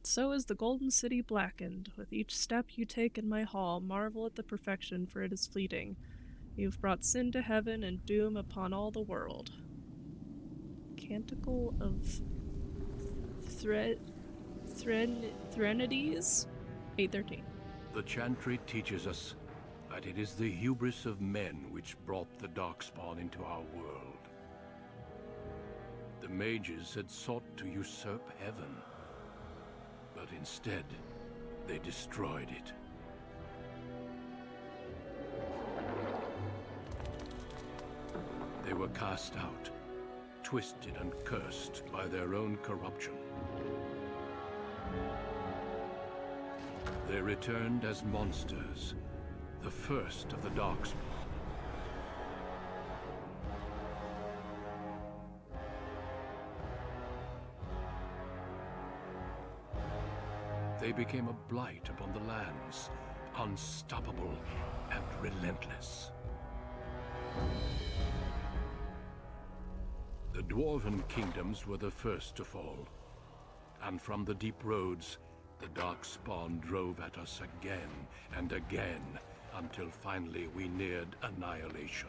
So is the golden city blackened. With each step you take in my hall, marvel at the perfection, for it is fleeting. You've brought sin to heaven and doom upon all the world. Canticle of Threnodies? 813. The chantry teaches us that it is the hubris of men which brought the Darkspawn into our world. The mages had sought to usurp heaven, but instead, they destroyed it. They were cast out, twisted and cursed by their own corruption. They returned as monsters, the first of the Darkspawn. They became a blight upon the lands, unstoppable and relentless. The Dwarven kingdoms were the first to fall, and from the deep roads, the Darkspawn drove at us again and again, until finally we neared annihilation.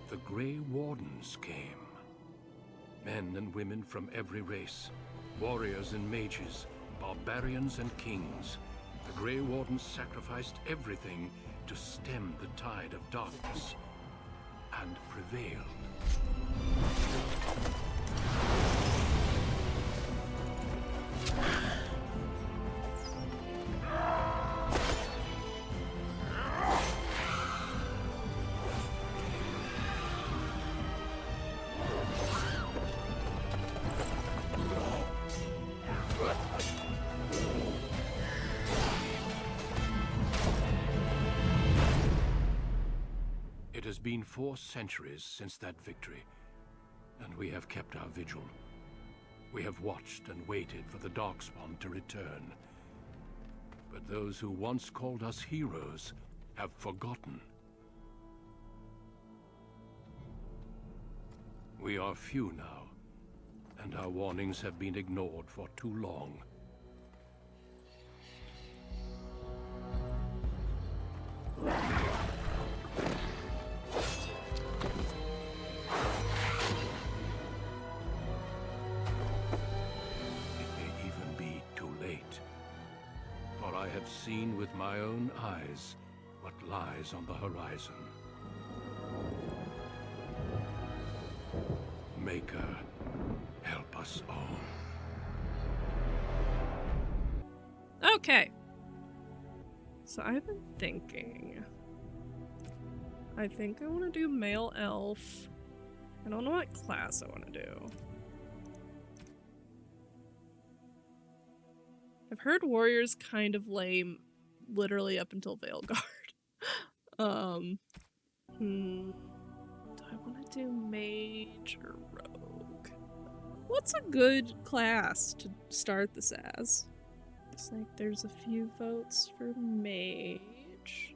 The Grey Wardens came. Men and women from every race, warriors and mages, barbarians and kings. The Grey Wardens sacrificed everything to stem the tide of darkness, and prevailed. It has been 4 centuries since that victory, and we have kept our vigil. We have watched and waited for the Darkspawn to return. But those who once called us heroes have forgotten. We are few now, and our warnings have been ignored for too long. I have seen with my own eyes what lies on the horizon. Maker, help us all. Okay. So I've been thinking. I think I want to do male elf. I don't know what class I want to do. I've heard warrior's kind of lame literally up until Veilguard. Do I want to do mage or rogue? What's a good class to start this as? Looks like there's a few votes for mage.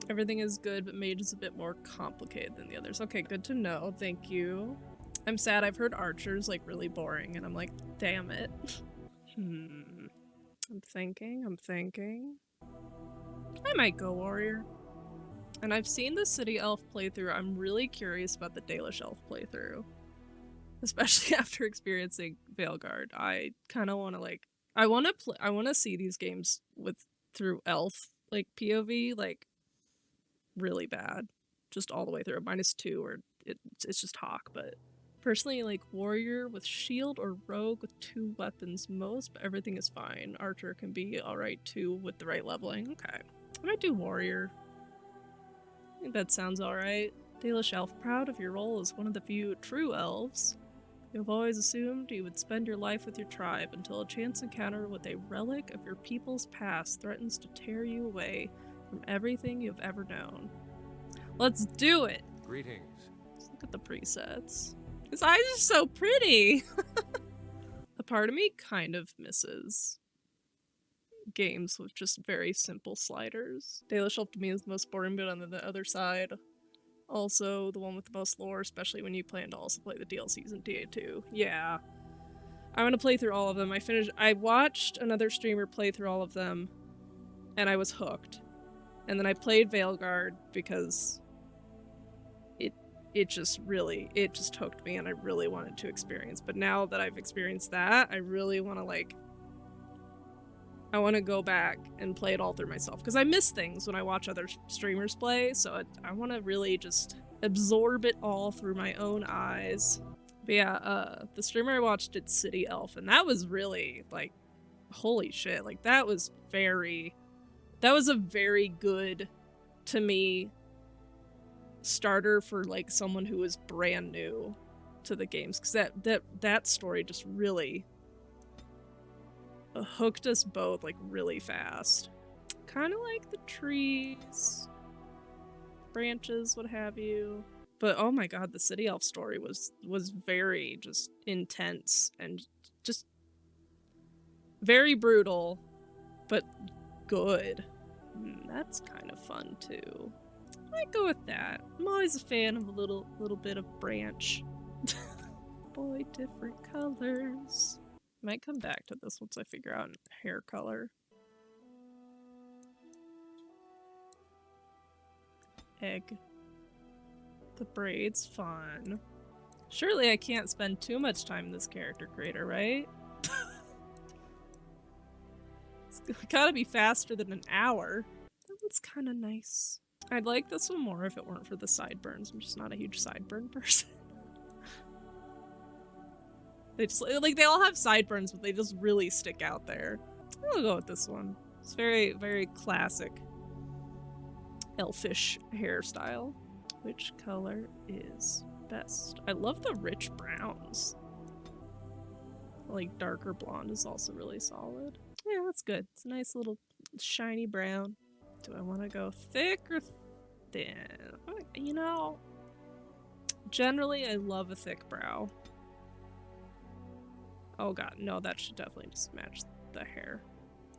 Everything is good, but mage is a bit more complicated than the others. Okay, good to know. Thank you. I'm sad. I've heard archer's like really boring, and I'm like, damn it. I'm thinking. I might go warrior. And I've seen the city elf playthrough. I'm really curious about the Dalish elf playthrough. Especially after experiencing Veilguard. I kind of want to like... I want to see these games through elf, like, POV, like, really bad. Just all the way through. -2, or it's just Hawk, but... Personally, like, warrior with shield or rogue with 2 weapons most, but everything is fine. Archer can be alright too with the right leveling. Okay. I might do warrior. I think that sounds alright. Dalish elf, proud of your role as one of the few true elves. You have always assumed you would spend your life with your tribe until a chance encounter with a relic of your people's past threatens to tear you away from everything you've ever known. Let's do it! Greetings. Look at the presets. His eyes are so pretty! A part of me kind of misses games with just very simple sliders. Dalish Elf to me is the most boring, but on the other side, also the one with the most lore, especially when you plan to also play the DLCs in DA2. Yeah. I'm gonna play through all of them. I watched another streamer play through all of them, and I was hooked. And then I played Veilguard because it just hooked me and I really wanted to experience. But now that I've experienced that, I really want to I want to go back and play it all through myself because I miss things when I watch other streamers play, so I want to really just absorb it all through my own eyes. But yeah, the streamer I watched did City Elf, and that was really, like, holy shit, like, that was a very good, to me, starter for, like, someone who was brand new to the games, because that story just really hooked us both, like, really fast. Kind of like the trees, branches, what have you. But oh my god, the City Elf story was very just intense and just very brutal, but good. That's kind of fun too. I might go with that. I'm always a fan of a little bit of branch. Boy, different colors. Might come back to this once I figure out hair color. Egg. The braid's fun. Surely I can't spend too much time in this character creator, right? It's gotta be faster than an hour. That one's kind of nice. I'd like this one more if it weren't for the sideburns. I'm just not a huge sideburn person. They just, like, they all have sideburns, but they just really stick out there. I'll go with this one. It's very, very classic elfish hairstyle. Which color is best? I love the rich browns. Like, darker blonde is also really solid. Yeah, that's good. It's a nice little shiny brown. Do I want to go thick or thin? You know, generally I love a thick brow. Oh god, no, that should definitely just match the hair.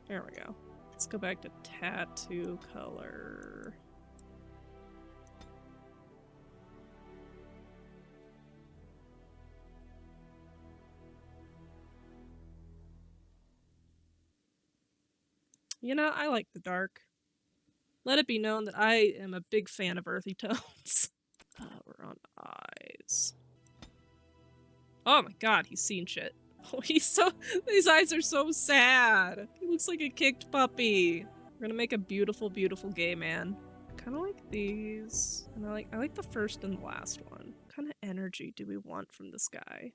There we go. Let's go back to tattoo color. You know, I like the dark. Let it be known that I am a big fan of earthy tones. We're on eyes. Oh my god, he's seen shit. Oh, these eyes are so sad. He looks like a kicked puppy. We're gonna make a beautiful, beautiful gay man. Kind of like these. And I like the first and the last one. What kind of energy do we want from this guy?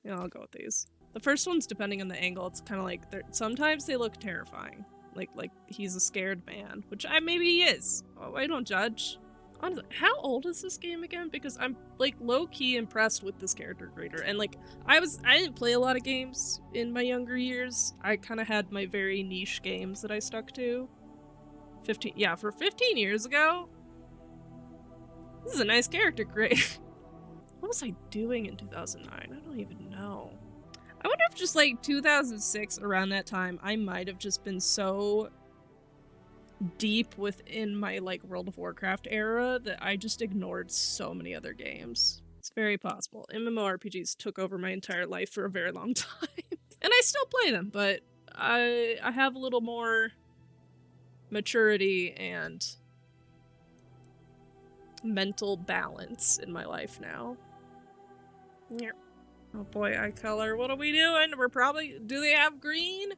Yeah, I'll go with these. The first one's, depending on the angle, it's kind of like, sometimes they look terrifying. Like he's a scared man, which maybe he is. Oh, I don't judge. Honestly, how old is this game again? Because I'm, like, low-key impressed with this character creator. And, like, I didn't play a lot of games in my younger years. I kind of had my very niche games that I stuck to. For 15 years ago? This is a nice character creator. What was I doing in 2009? I don't even know. I wonder if just, like, 2006, around that time, I might have just been so deep within my, like, World of Warcraft era that I just ignored so many other games. It's very possible. MMORPGs took over my entire life for a very long time. And I still play them, but I have a little more maturity and mental balance in my life now. Yeah. Oh boy, eye color. What are we doing? Do they have green?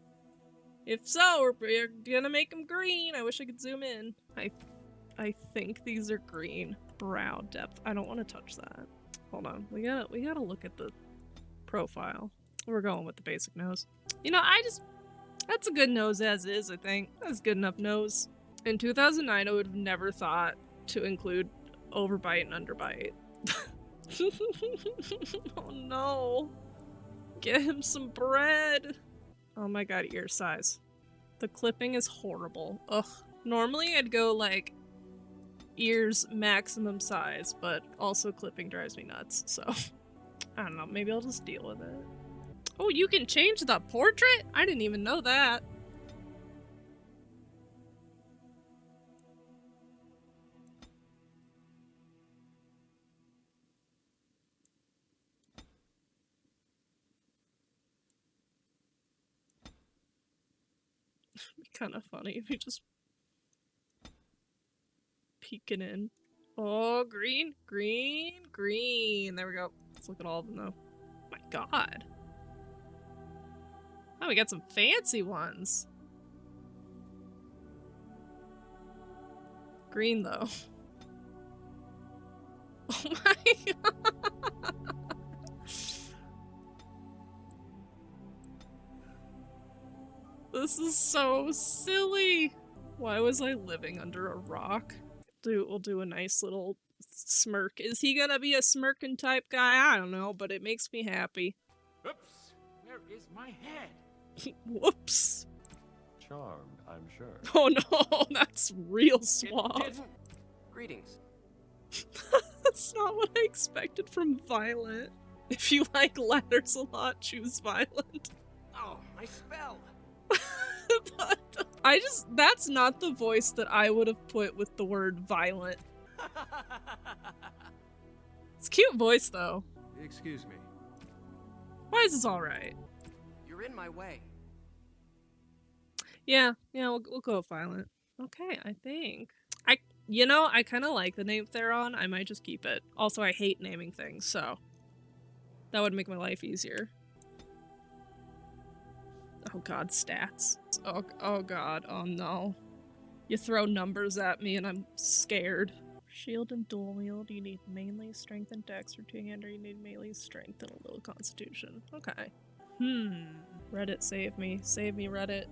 If so, we're gonna make them green. I wish I could zoom in. I think these are green. Brow depth. I don't want to touch that. Hold on. We gotta look at the profile. We're going with the basic nose. You know, that's a good nose as is, I think. That's a good enough nose. In 2009, I would have never thought to include overbite and underbite. Oh no. Get him some bread. Oh my god, ear size. The clipping is horrible. Ugh. Normally I'd go like ears maximum size, but also clipping drives me nuts, so I don't know, maybe I'll just deal with it. Oh, you can change the portrait? I didn't even know that. It'd be kind of funny if you just peeking in. Oh, green, green, green. There we go. Let's look at all of them though. Oh my god. Oh, we got some fancy ones. Green though. Oh my god. This is so silly. Why was I living under a rock? We'll do a nice little smirk. Is he gonna be a smirking type guy? I don't know, but it makes me happy. Oops! Where is my head? Whoops. Charmed, I'm sure. Oh no, that's real suave. Greetings. That's not what I expected from Violet. If you like letters a lot, choose Violet. Oh, my spell. That's not the voice that I would have put with the word violent. It's a cute voice though. Excuse me. Why is this alright? You're in my way. Yeah, we'll go with violent. Okay, I think. I kind of like the name Theron. I might just keep it. Also, I hate naming things, so that would make my life easier. Oh god, stats. Oh god, oh no. You throw numbers at me and I'm scared. Shield and dual wield, you need mainly strength and dex. For two-hander, you need melee strength and a little constitution. Okay. Reddit, save me. Save me, Reddit.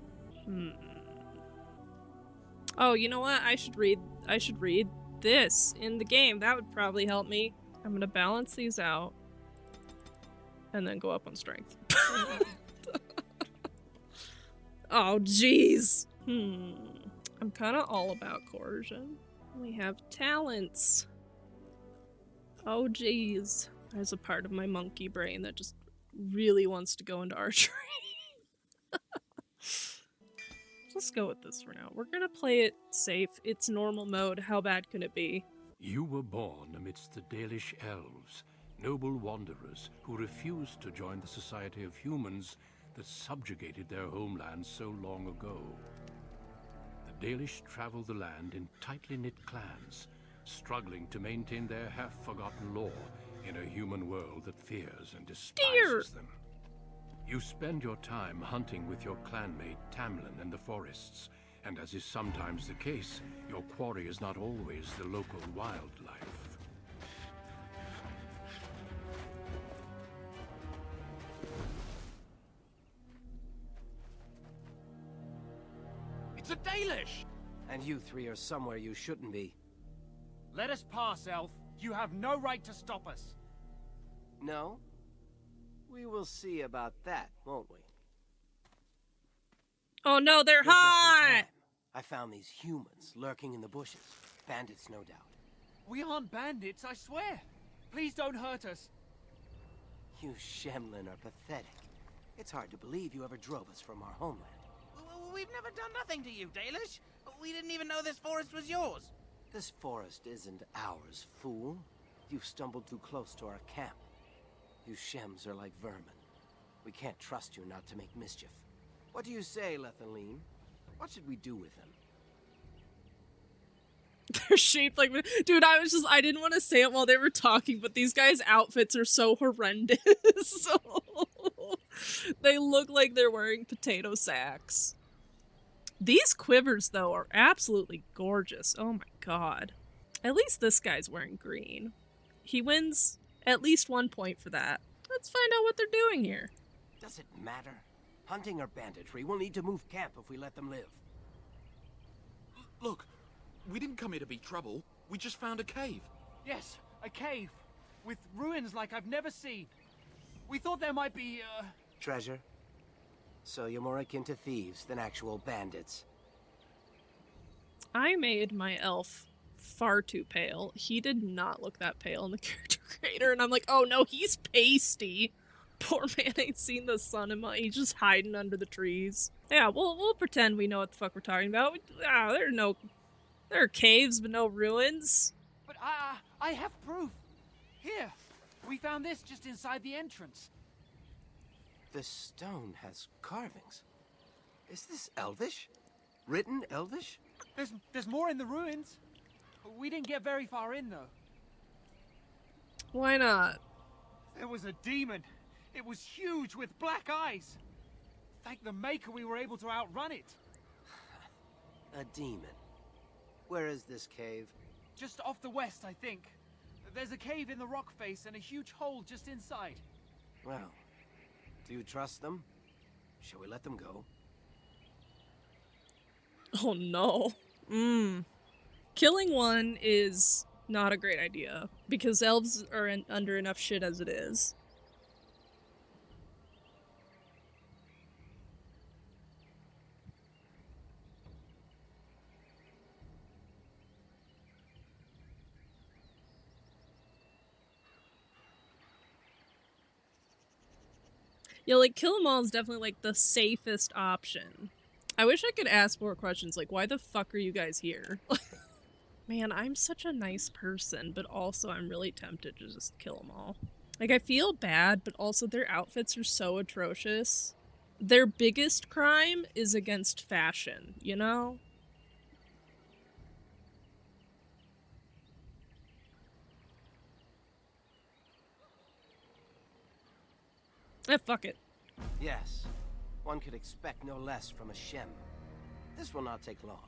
Oh, you know what? I should read this in the game. That would probably help me. I'm gonna balance these out and then go up on strength. Oh, jeez. I'm kind of all about coercion. We have talents. Oh, jeez. There's a part of my monkey brain that just really wants to go into archery. Let's go with this for now. We're gonna play it safe. It's normal mode. How bad can it be? You were born amidst the Dalish elves, noble wanderers who refused to join the society of humans that subjugated their homeland so long ago. The Dalish travel the land in tightly knit clans, struggling to maintain their half-forgotten lore in a human world that fears and despises them. You spend your time hunting with your clanmate Tamlin in the forests, and as is sometimes the case, your quarry is not always the local wildlife. It's a Dalish! And you three are somewhere you shouldn't be. Let us pass, Elf. You have no right to stop us. No? We will see about that, won't we? Oh no, they're You're just in hot! time. I found these humans lurking in the bushes. Bandits, no doubt. We aren't bandits, I swear. Please don't hurt us. You Shemlin are pathetic. It's hard to believe you ever drove us from our homeland. We've never done nothing to you, Dalish. We didn't even know this forest was yours. This forest isn't ours, fool. You've stumbled too close to our camp. You Shems are like vermin. We can't trust you not to make mischief. What do you say, Lethaline? What should we do with them? They're shaped like... Dude, I didn't want to say it while they were talking, but these guys' outfits are so horrendous. They look like they're wearing potato sacks. These quivers, though, are absolutely gorgeous. Oh my god. At least this guy's wearing green. He wins at least 1 point for that. Let's find out what they're doing here. Does it matter? Hunting or banditry, we'll need to move camp if we let them live. Look, we didn't come here to be trouble. We just found a cave. Yes, a cave. With ruins like I've never seen. We thought there might be, Treasure? So you're more akin to thieves than actual bandits. I made my elf far too pale. He did not look that pale in the character creator, and I'm like, oh no, he's pasty. Poor man ain't seen the sun in my. He's just hiding under the trees. Yeah, we'll pretend we know what the fuck we're talking about. There are caves but no ruins. But I have proof. Here, we found this just inside the entrance. This stone has carvings. Is this Elvish? Written Elvish? There's more in the ruins. We didn't get very far in, though. Why not? There was a demon. It was huge with black eyes. Thank the Maker we were able to outrun it. A demon. Where is this cave? Just off the west, I think. There's a cave in the rock face and a huge hole just inside. Well, do you trust them? Shall we let them go? Oh no. Killing one is not a great idea, because elves are under enough shit as it is. Yeah, like, kill them all is definitely, like, the safest option. I wish I could ask more questions, like, why the fuck are you guys here? Man, I'm such a nice person, but also I'm really tempted to just kill them all. Like, I feel bad, but also their outfits are so atrocious. Their biggest crime is against fashion, you know? Fuck it. Yes. One could expect no less from a Shem. This will not take long.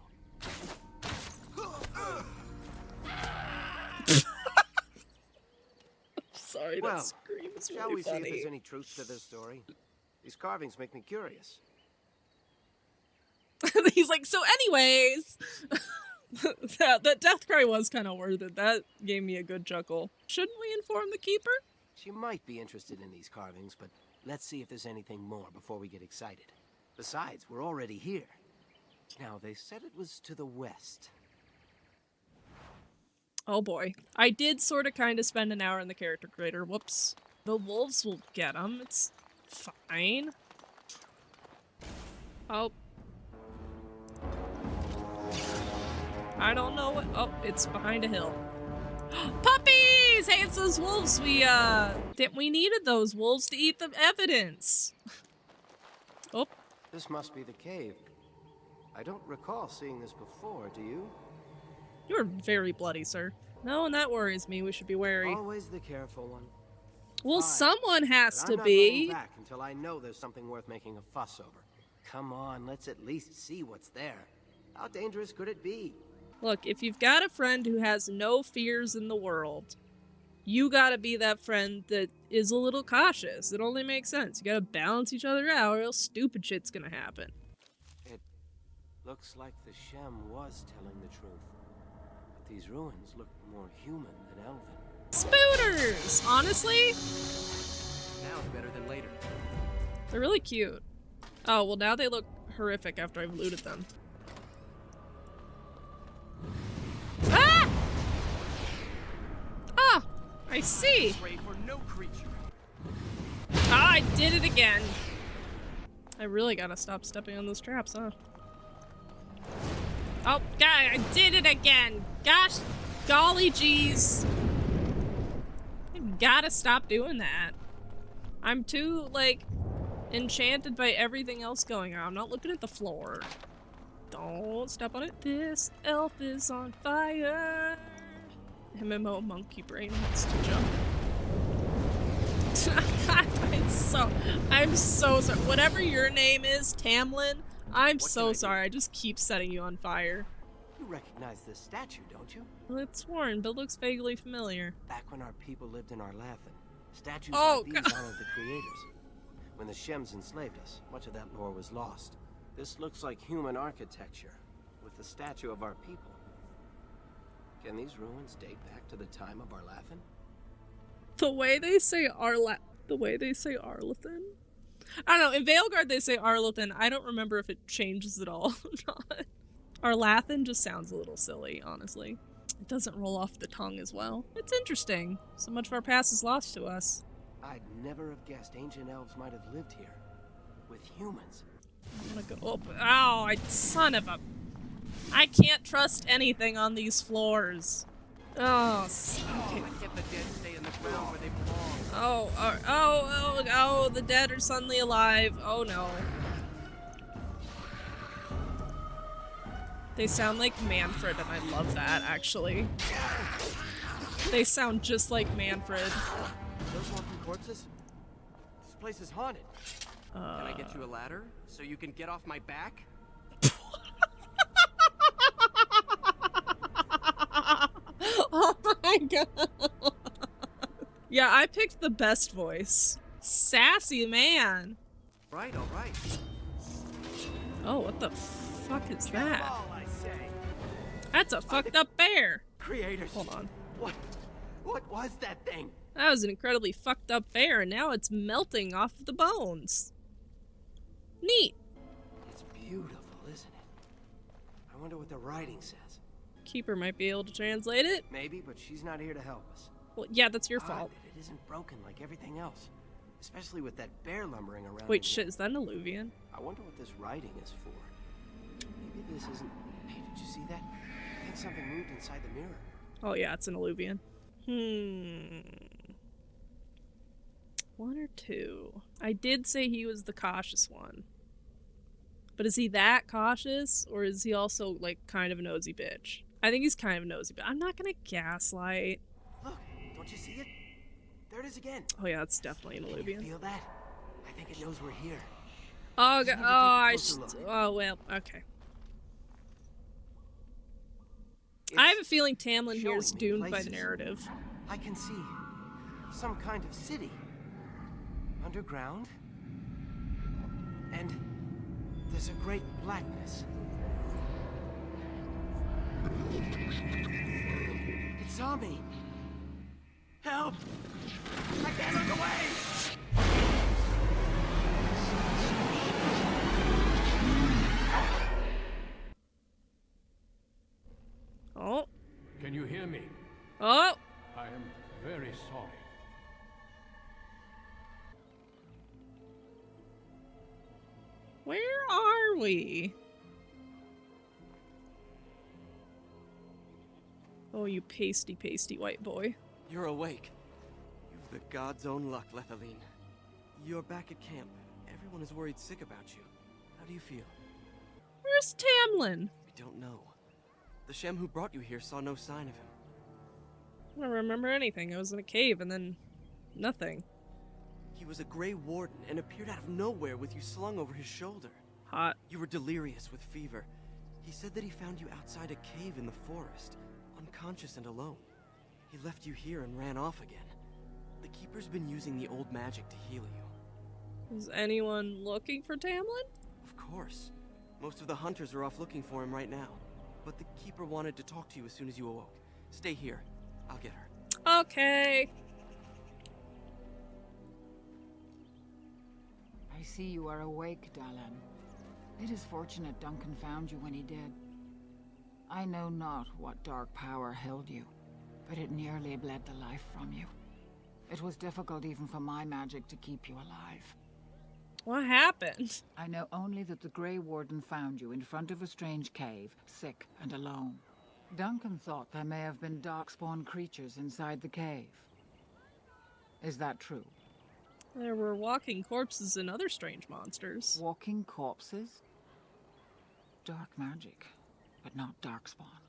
Sorry, Well, that scream is shall really we see if there's funny. any truth to this story? These carvings make me curious. He's like, so anyways, that death cry was kind of worth it. That gave me a good chuckle. Shouldn't we inform the keeper? She might be interested in these carvings, but let's see if there's anything more before we get excited. Besides, we're already here. Now, they said it was to the west. Oh boy. I did sort of kind of spend an hour in the character creator. Whoops. The wolves will get him. It's fine. Oh. I don't know what. Oh, it's behind a hill. Puppies! Hey, it's those wolves. We needed those wolves to eat the evidence. Oh. This must be the cave. I don't recall seeing this before, do you? You're very bloody, sir. No, and that worries me. We should be wary. Always the careful one. Well, Fine. someone has But to I'm not be. going back until I know there's something worth making a fuss over. Come on, let's at least see what's there. How dangerous could it be? Look, if you've got a friend who has no fears in the world, you gotta be that friend that is a little cautious. It only makes sense. You gotta balance each other out, or else stupid shit's gonna happen. It looks like the Shem was telling the truth. But these ruins look more human than elven. Spooners! Honestly, Now it's better than later. they're really cute. Oh, well now they look horrific after I've looted them. Ah! Ah! I see! Pray for no creature. Ah, I did it again! I really gotta stop stepping on those traps, huh? Oh, God, I did it again! Gosh, golly jeez! I gotta stop doing that. I'm too, like, enchanted by everything else going on. I'm not looking at the floor. Don't step on it. This elf is on fire. MMO monkey brain wants to jump. God, I'm so sorry. Whatever your name is, Tamlin, I'm so sorry. I just keep setting you on fire. You recognize this statue, don't you? Well, it's worn, but looks vaguely familiar. Back when our people lived in Arlathan, statues Oh, like these God. honored the creators. When the Shems enslaved us, much of that lore was lost. This looks like human architecture, with the statue of our people. Can these ruins date back to the time of Arlathan? The way they say Arlathan. I don't know. In Veilguard they say Arlathan. I don't remember if it changes at all or not. Arlathan just sounds a little silly, honestly. It doesn't roll off the tongue as well. It's interesting. So much of our past is lost to us. I'd never have guessed ancient elves might have lived here. With humans. I'm gonna go up. Ow, son of a... I can't trust anything on these floors. Oh, okay. Get the dead stay in the ground where they belong. Oh, the dead are suddenly alive. Oh no. They sound like Manfred, and I love that, actually. They sound just like Manfred. Those walking corpses? This place is haunted. Can I get you a ladder so you can get off my back? Oh my god. Yeah, I picked the best voice. Sassy man. Right, all right. Oh, what the fuck is that? All I say. That's a fucked up bear. Creators. Hold on. What was that thing? That was an incredibly fucked up bear, and now it's melting off the bones. Neat. It's beautiful, isn't it? I wonder what the writing says. Keeper might be able to translate it. Maybe, but she's not here to help us. Well, yeah, that's your Odd fault. that it isn't broken like everything else. Especially with that bear lumbering around. Wait, in shit, here. is that an alluvian? I wonder what this writing is for. Maybe this isn't... Hey, did you see that? I think something moved inside the mirror. Oh yeah, it's an alluvian. One or two. I did say he was the cautious one. But is he that cautious? Or is he also, like, kind of a nosy bitch? I think he's kind of a nosy, but I'm not gonna gaslight. Look, don't you see it? There it is again. Oh yeah, it's definitely an Can you alluvian. feel that? I think it knows we're here. Oh, Just need to take a I closer look. oh well, okay. I have a feeling Tamlin here is showing me doomed by the places. narrative. I can see some kind of city. Underground. And there's a great blackness. It saw me. Help! I can't look away! Oh. Can you hear me? Oh! I am very sorry. Where are we? Oh, you pasty white boy. You're awake. You've the god's own luck, Lethaline. You're back at camp. Everyone is worried sick about you. How do you feel? Where's Tamlin? We don't know. The Shem who brought you here saw no sign of him. I don't remember anything. I was in a cave and then nothing. He was a Grey Warden and appeared out of nowhere with you slung over his shoulder. Hot. You were delirious with fever. He said that he found you outside a cave in the forest, unconscious and alone. He left you here and ran off again. The Keeper's been using the old magic to heal you. Is anyone looking for Tamlin? Of course. Most of the hunters are off looking for him right now. But the Keeper wanted to talk to you as soon as you awoke. Stay here. I'll get her. Okay. I see you are awake, Dalan. It is fortunate Duncan found you when he did. I know not what dark power held you, but it nearly bled the life from you. It was difficult even for my magic to keep you alive. What happened? I know only that the Grey Warden found you in front of a strange cave, sick and alone. Duncan thought there may have been darkspawn creatures inside the cave. Is that true? There were walking corpses and other strange monsters. Walking corpses? Dark magic, but not darkspawn.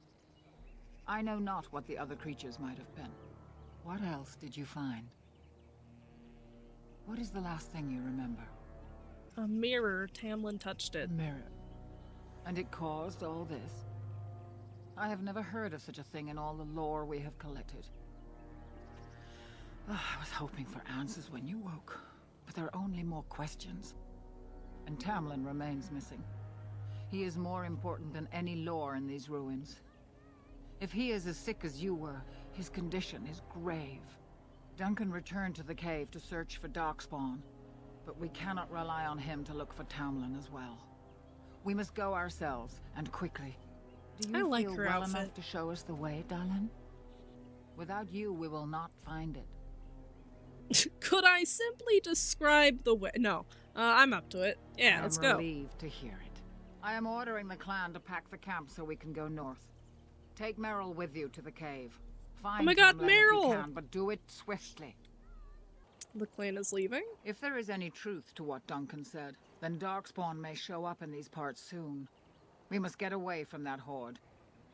I know not what the other creatures might have been. What else did you find? What is the last thing you remember? A mirror. Tamlin touched it. A mirror. And it caused all this? I have never heard of such a thing in all the lore we have collected. I was hoping for answers when you woke, but there are only more questions. And Tamlin remains missing. He is more important than any lore in these ruins. If he is as sick as you were, his condition is grave. Duncan returned to the cave to search for Darkspawn, but we cannot rely on him to look for Tamlin as well. We must go ourselves, and quickly. Do I you like feel her well outfit. enough to show us the way, Dalish? Without you, we will not find it. Could I simply describe the way? No. I'm up to it. Yeah, let's I go. am relieved to hear it. I am ordering the clan to pack the camp so we can go north. Take Meryl with you to the cave. Find my God, Tamlin if you Meryl! can, but do it swiftly. The clan is leaving? If there is any truth to what Duncan said, then Darkspawn may show up in these parts soon. We must get away from that horde.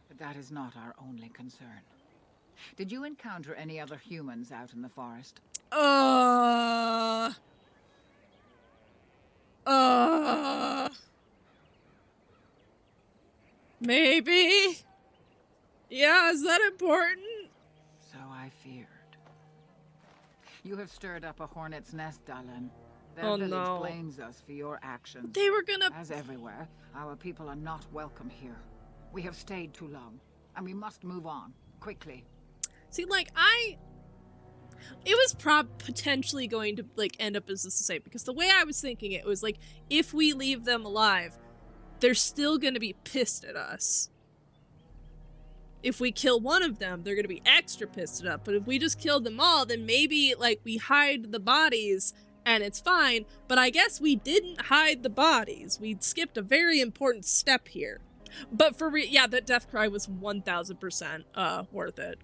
But that is not our only concern. Did you encounter any other humans out in the forest? Maybe? Yeah, is that important? So I feared. You have stirred up a hornet's nest, Dalish. Their Oh, village no. blames us for your actions. They were gonna... As everywhere, our people are not welcome here. We have stayed too long, and we must move on, quickly. See, like, it was potentially going to, like, end up as the same, because the way I was thinking it was, like, if we leave them alive, they're still gonna be pissed at us. If we kill one of them, they're gonna be extra pissed at us, but if we just kill them all, then maybe, like, we hide the bodies, and it's fine, but I guess we didn't hide the bodies. We skipped a very important step here. But yeah, that death cry was 1000% worth it.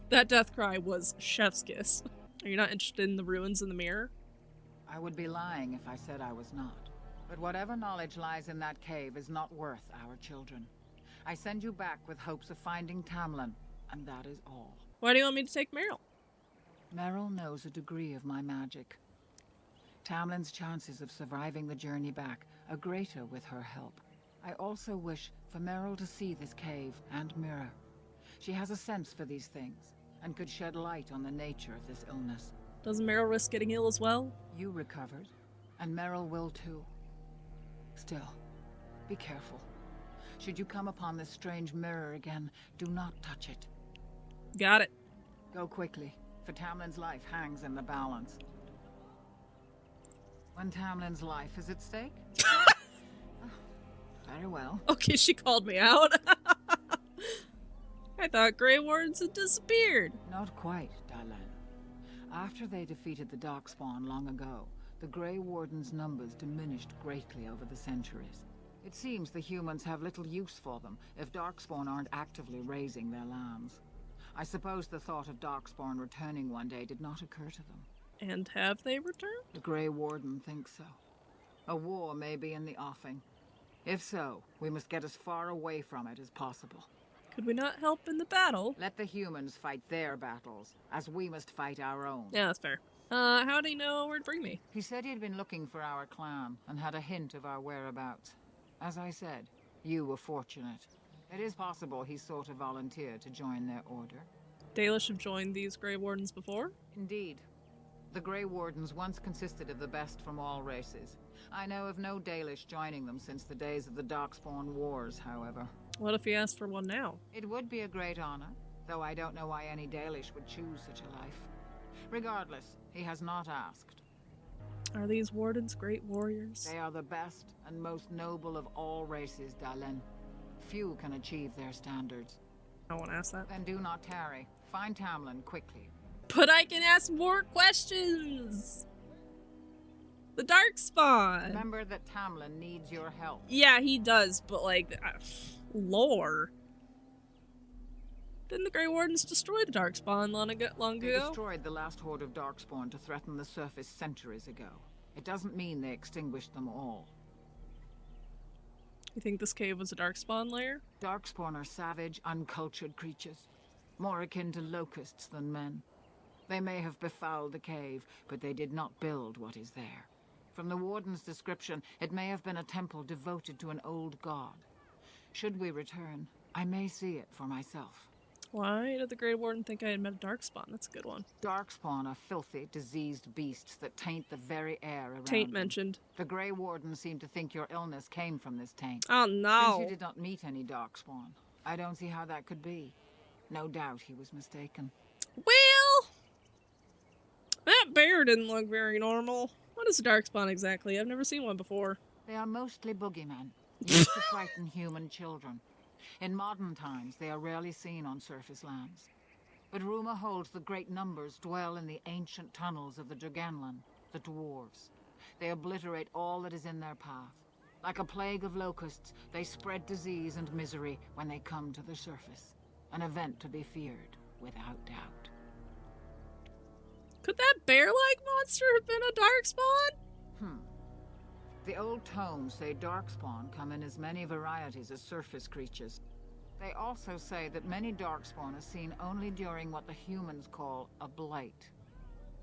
That death cry was chef's kiss. Are you not interested in the ruins in the mirror? I would be lying if I said I was not. But whatever knowledge lies in that cave is not worth our children. I send you back with hopes of finding Tamlin, and that is all. Why do you want me to take Meryl? Meryl knows a degree of my magic. Tamlin's chances of surviving the journey back are greater with her help. I also wish for Meryl to see this cave and mirror. She has a sense for these things, and could shed light on the nature of this illness. Doesn't Meryl risk getting ill as well? You recovered, and Meryl will too. Still, be careful. Should you come upon this strange mirror again, do not touch it. Got it. Go quickly, for Tamlin's life hangs in the balance. When Tamlin's life is at stake? Very well. Okay, she called me out. I thought Grey Wardens had disappeared. Not quite, Dalish. After they defeated the Darkspawn long ago, the Grey Wardens' numbers diminished greatly over the centuries. It seems the humans have little use for them if Darkspawn aren't actively raising their lambs. I suppose the thought of Darkspawn returning one day did not occur to them. And have they returned? The Grey Warden thinks so. A war may be in the offing. If so, we must get as far away from it as possible. Could we not help in the battle? Let the humans fight their battles, as we must fight our own. Yeah, that's fair. How did he know where to bring me? He said he'd been looking for our clan, and had a hint of our whereabouts. As I said, you were fortunate. It is possible he sought a volunteer to join their order. Dalish have joined these Grey Wardens before? Indeed. The Grey Wardens once consisted of the best from all races. I know of no Dalish joining them since the days of the Darkspawn Wars, however. What if he asked for one now? It would be a great honor, though I don't know why any Dalish would choose such a life. Regardless, he has not asked. Are these Wardens great warriors? They are the best and most noble of all races, Dalish. Few can achieve their standards. I won't ask that. Then do not tarry. Find Tamlin quickly. But I can ask more questions! The Darkspawn! Remember that Tamlin needs your help. Yeah, he does, but like, lore. Didn't the Grey Wardens destroy the Darkspawn long ago? They destroyed the last horde of Darkspawn to threaten the surface centuries ago. It doesn't mean they extinguished them all. You think this cave was a Darkspawn lair? Darkspawn are savage, uncultured creatures. More akin to locusts than men. They may have befouled the cave, but they did not build what is there. From the Warden's description, it may have been a temple devoted to an old god. Should we return, I may see it for myself. Why did the Grey Warden think I had met a Darkspawn? That's a good one. Darkspawn are filthy, diseased beasts that taint the very air around Taint them. mentioned. The Grey Warden seemed to think your illness came from this taint. Oh no! Since you did not meet any Darkspawn, I don't see how that could be. No doubt he was mistaken. Well, that bear didn't look very normal. What is a Darkspawn exactly? I've never seen one before. They are mostly boogeymen, used to frighten human children. In modern times, they are rarely seen on surface lands. But rumor holds that great numbers dwell in the ancient tunnels of the Draganlan, the dwarves. They obliterate all that is in their path. Like a plague of locusts, they spread disease and misery when they come to the surface. An event to be feared, without doubt. Could that bear-like monster have been a darkspawn? The old tomes say darkspawn come in as many varieties as surface creatures. They also say that many darkspawn are seen only during what the humans call a blight.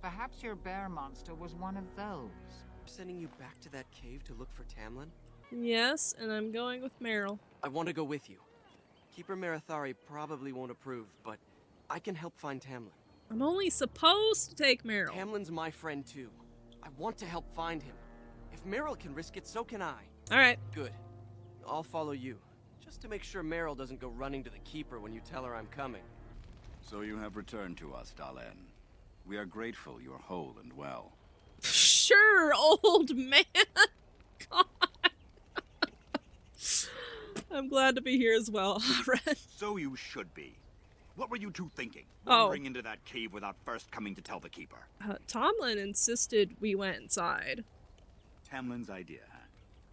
Perhaps your bear monster was one of those. Sending you back to that cave to look for Tamlin? Yes, and I'm going with Meryl. I want to go with you. Keeper Marathari probably won't approve, but I can help find Tamlin. I'm only supposed to take Meryl. Tamlin's my friend too. I want to help find him. If Meryl can risk it, so can I. Alright. Good. I'll follow you. Just to make sure Meryl doesn't go running to the Keeper when you tell her I'm coming. So you have returned to us, Dalen. We are grateful you're whole and well. Sure, old man. God. I'm glad to be here as well, Ren. So you should be. What were you two thinking? Oh. Wandering into that cave without first coming to tell the Keeper? Tomlin insisted we went inside. Tamlin's idea, huh?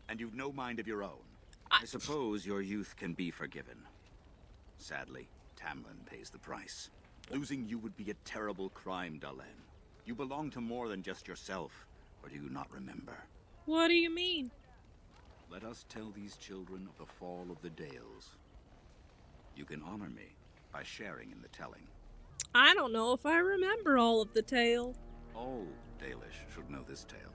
And you've no mind of your own. I suppose your youth can be forgiven. Sadly, Tamlin pays the price. Losing you would be a terrible crime, Dalen. You belong to more than just yourself, or do you not remember? What do you mean? Let us tell these children of the fall of the Dales. You can honor me by sharing in the telling. I don't know if I remember all of the tale. All Dalish should know this tale,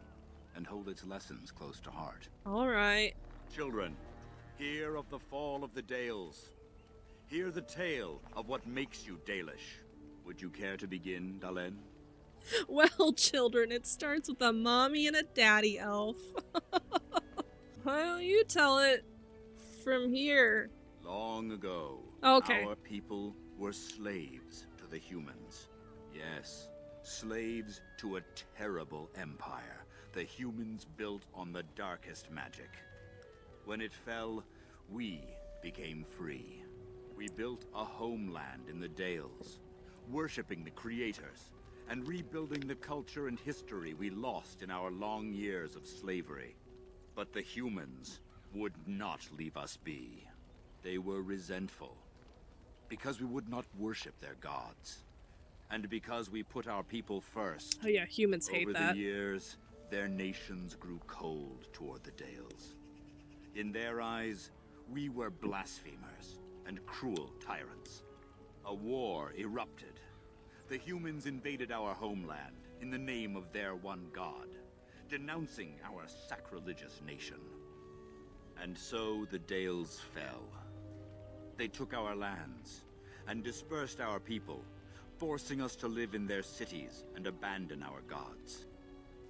and hold its lessons close to heart. Alright. Children, hear of the fall of the Dales. Hear the tale of what makes you Dalish. Would you care to begin, Dalen? Well, children, it starts with a mommy and a daddy elf. Why don't you tell it from here? Long ago, Okay. our people were slaves to the humans. Yes, slaves to a terrible empire the humans built on the darkest magic. When it fell, we became free. We built a homeland in the Dales, worshipping the creators, and rebuilding the culture and history we lost in our long years of slavery. But the humans would not leave us be. They were resentful, because we would not worship their gods, and because we put our people first. Oh yeah, humans hate Over that. the years, their nations grew cold toward the Dales. In their eyes, we were blasphemers and cruel tyrants. A war erupted. The humans invaded our homeland in the name of their one god, denouncing our sacrilegious nation. And so the Dales fell. They took our lands and dispersed our people, forcing us to live in their cities and abandon our gods.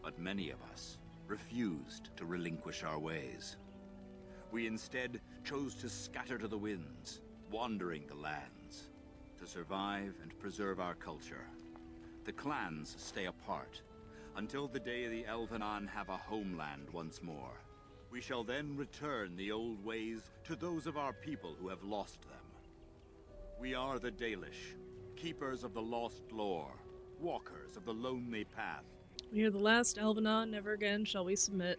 But many of us refused to relinquish our ways. We instead chose to scatter to the winds, wandering the lands. To survive and preserve our culture, the clans stay apart, until the day the Elvenon have a homeland once more. We shall then return the old ways to those of our people who have lost them. We are the Dalish, keepers of the lost lore, walkers of the lonely path. We are the last Elvenon, never again shall we submit.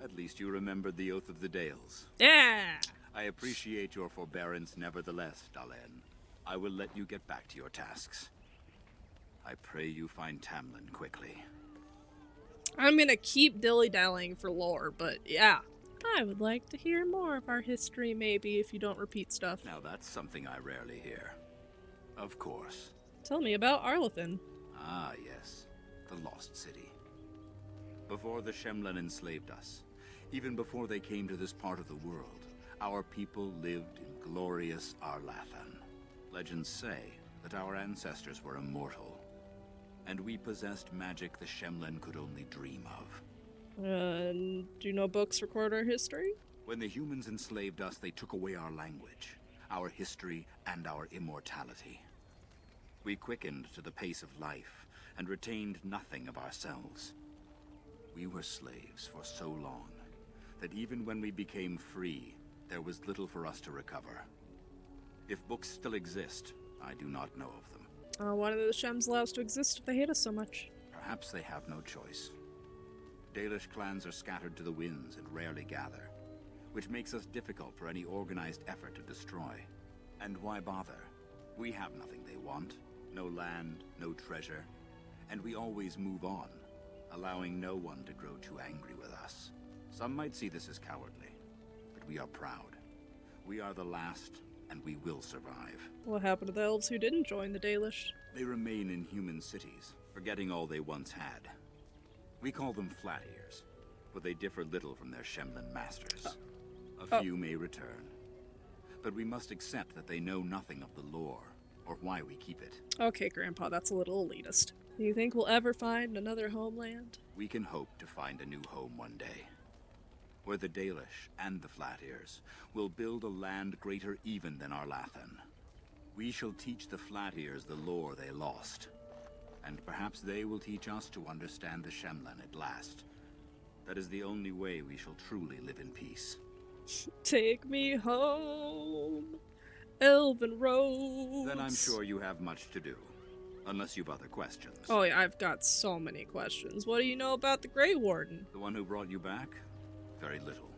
At least you remembered the Oath of the Dales. Yeah! I appreciate your forbearance nevertheless, Dalen. I will let you get back to your tasks. I pray you find Tamlin quickly. I'm gonna keep dilly-dallying for lore, but yeah. I would like to hear more of our history, maybe, if you don't repeat stuff. Now that's something I rarely hear. Of course. Tell me about Arlathan. Ah, yes. The Lost City. Before the Shemlen enslaved us, even before they came to this part of the world, our people lived in glorious Arlathan. Legends say that our ancestors were immortal, and we possessed magic the Shemlen could only dream of. Do no books record our history? When the humans enslaved us, they took away our language, our history, and our immortality. We quickened to the pace of life, and retained nothing of ourselves. We were slaves for so long, that even when we became free, there was little for us to recover. If books still exist, I do not know of them. Why do the Shems allow us to exist if they hate us so much? Perhaps they have no choice. Dalish clans are scattered to the winds and rarely gather, which makes us difficult for any organized effort to destroy. And why bother? We have nothing they want. No land, no treasure. And we always move on, allowing no one to grow too angry with us. Some might see this as cowardly, but we are proud. We are the last, and we will survive. What happened to the elves who didn't join the Dalish? They remain in human cities, forgetting all they once had. We call them Flat Ears, but they differ little from their Shemlin masters. A few may return, but we must accept that they know nothing of the lore, or why we keep it. Okay, Grandpa, that's a little elitist. Do you think we'll ever find another homeland? We can hope to find a new home one day, where the Dalish and the Flat Ears will build a land greater even than Arlathan. We shall teach the Flat Ears the lore they lost, and perhaps they will teach us to understand the Shemlin at last. That is the only way we shall truly live in peace. Take me home, Elven Roads. Then I'm sure you have much to do, unless you've other questions. Oh yeah, I've got so many questions. What do you know about the Grey Warden? The one who brought you back? Very little.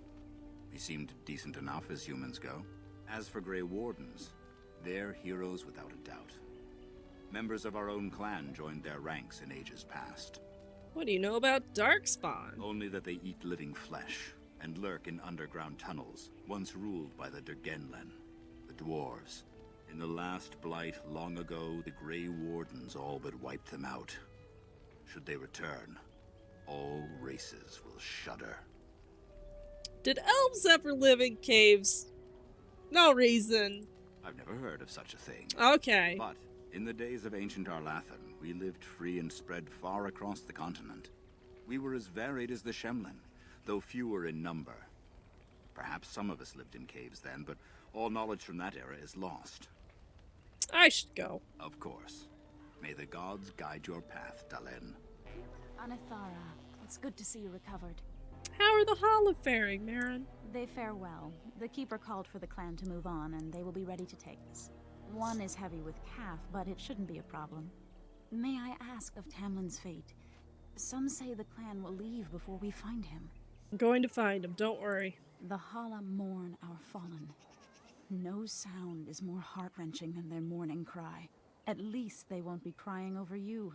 He seemed decent enough as humans go. As for Grey Wardens, they're heroes without a doubt. Members of our own clan joined their ranks in ages past. What do you know about Darkspawn? Only that they eat living flesh and lurk in underground tunnels, once ruled by the Dergenlen, the dwarves. In the last blight long ago, the Grey Wardens all but wiped them out. Should they return, all races will shudder. Did elves ever live in caves? No reason. I've never heard of such a thing. Okay. But in the days of ancient Arlathan, we lived free and spread far across the continent. We were as varied as the Shemlin, though fewer in number. Perhaps some of us lived in caves then, but all knowledge from that era is lost. I should go. Of course. May the gods guide your path, Dalin. Anithara, it's good to see you recovered. How are the Hala faring, Marin? They fare well. The Keeper called for the clan to move on, and they will be ready to take us. One is heavy with calf, but it shouldn't be a problem. May I ask of Tamlin's fate? Some say the clan will leave before we find him. I'm going to find him, don't worry. The Hala mourn our fallen. No sound is more heart-wrenching than their mourning cry. At least they won't be crying over you.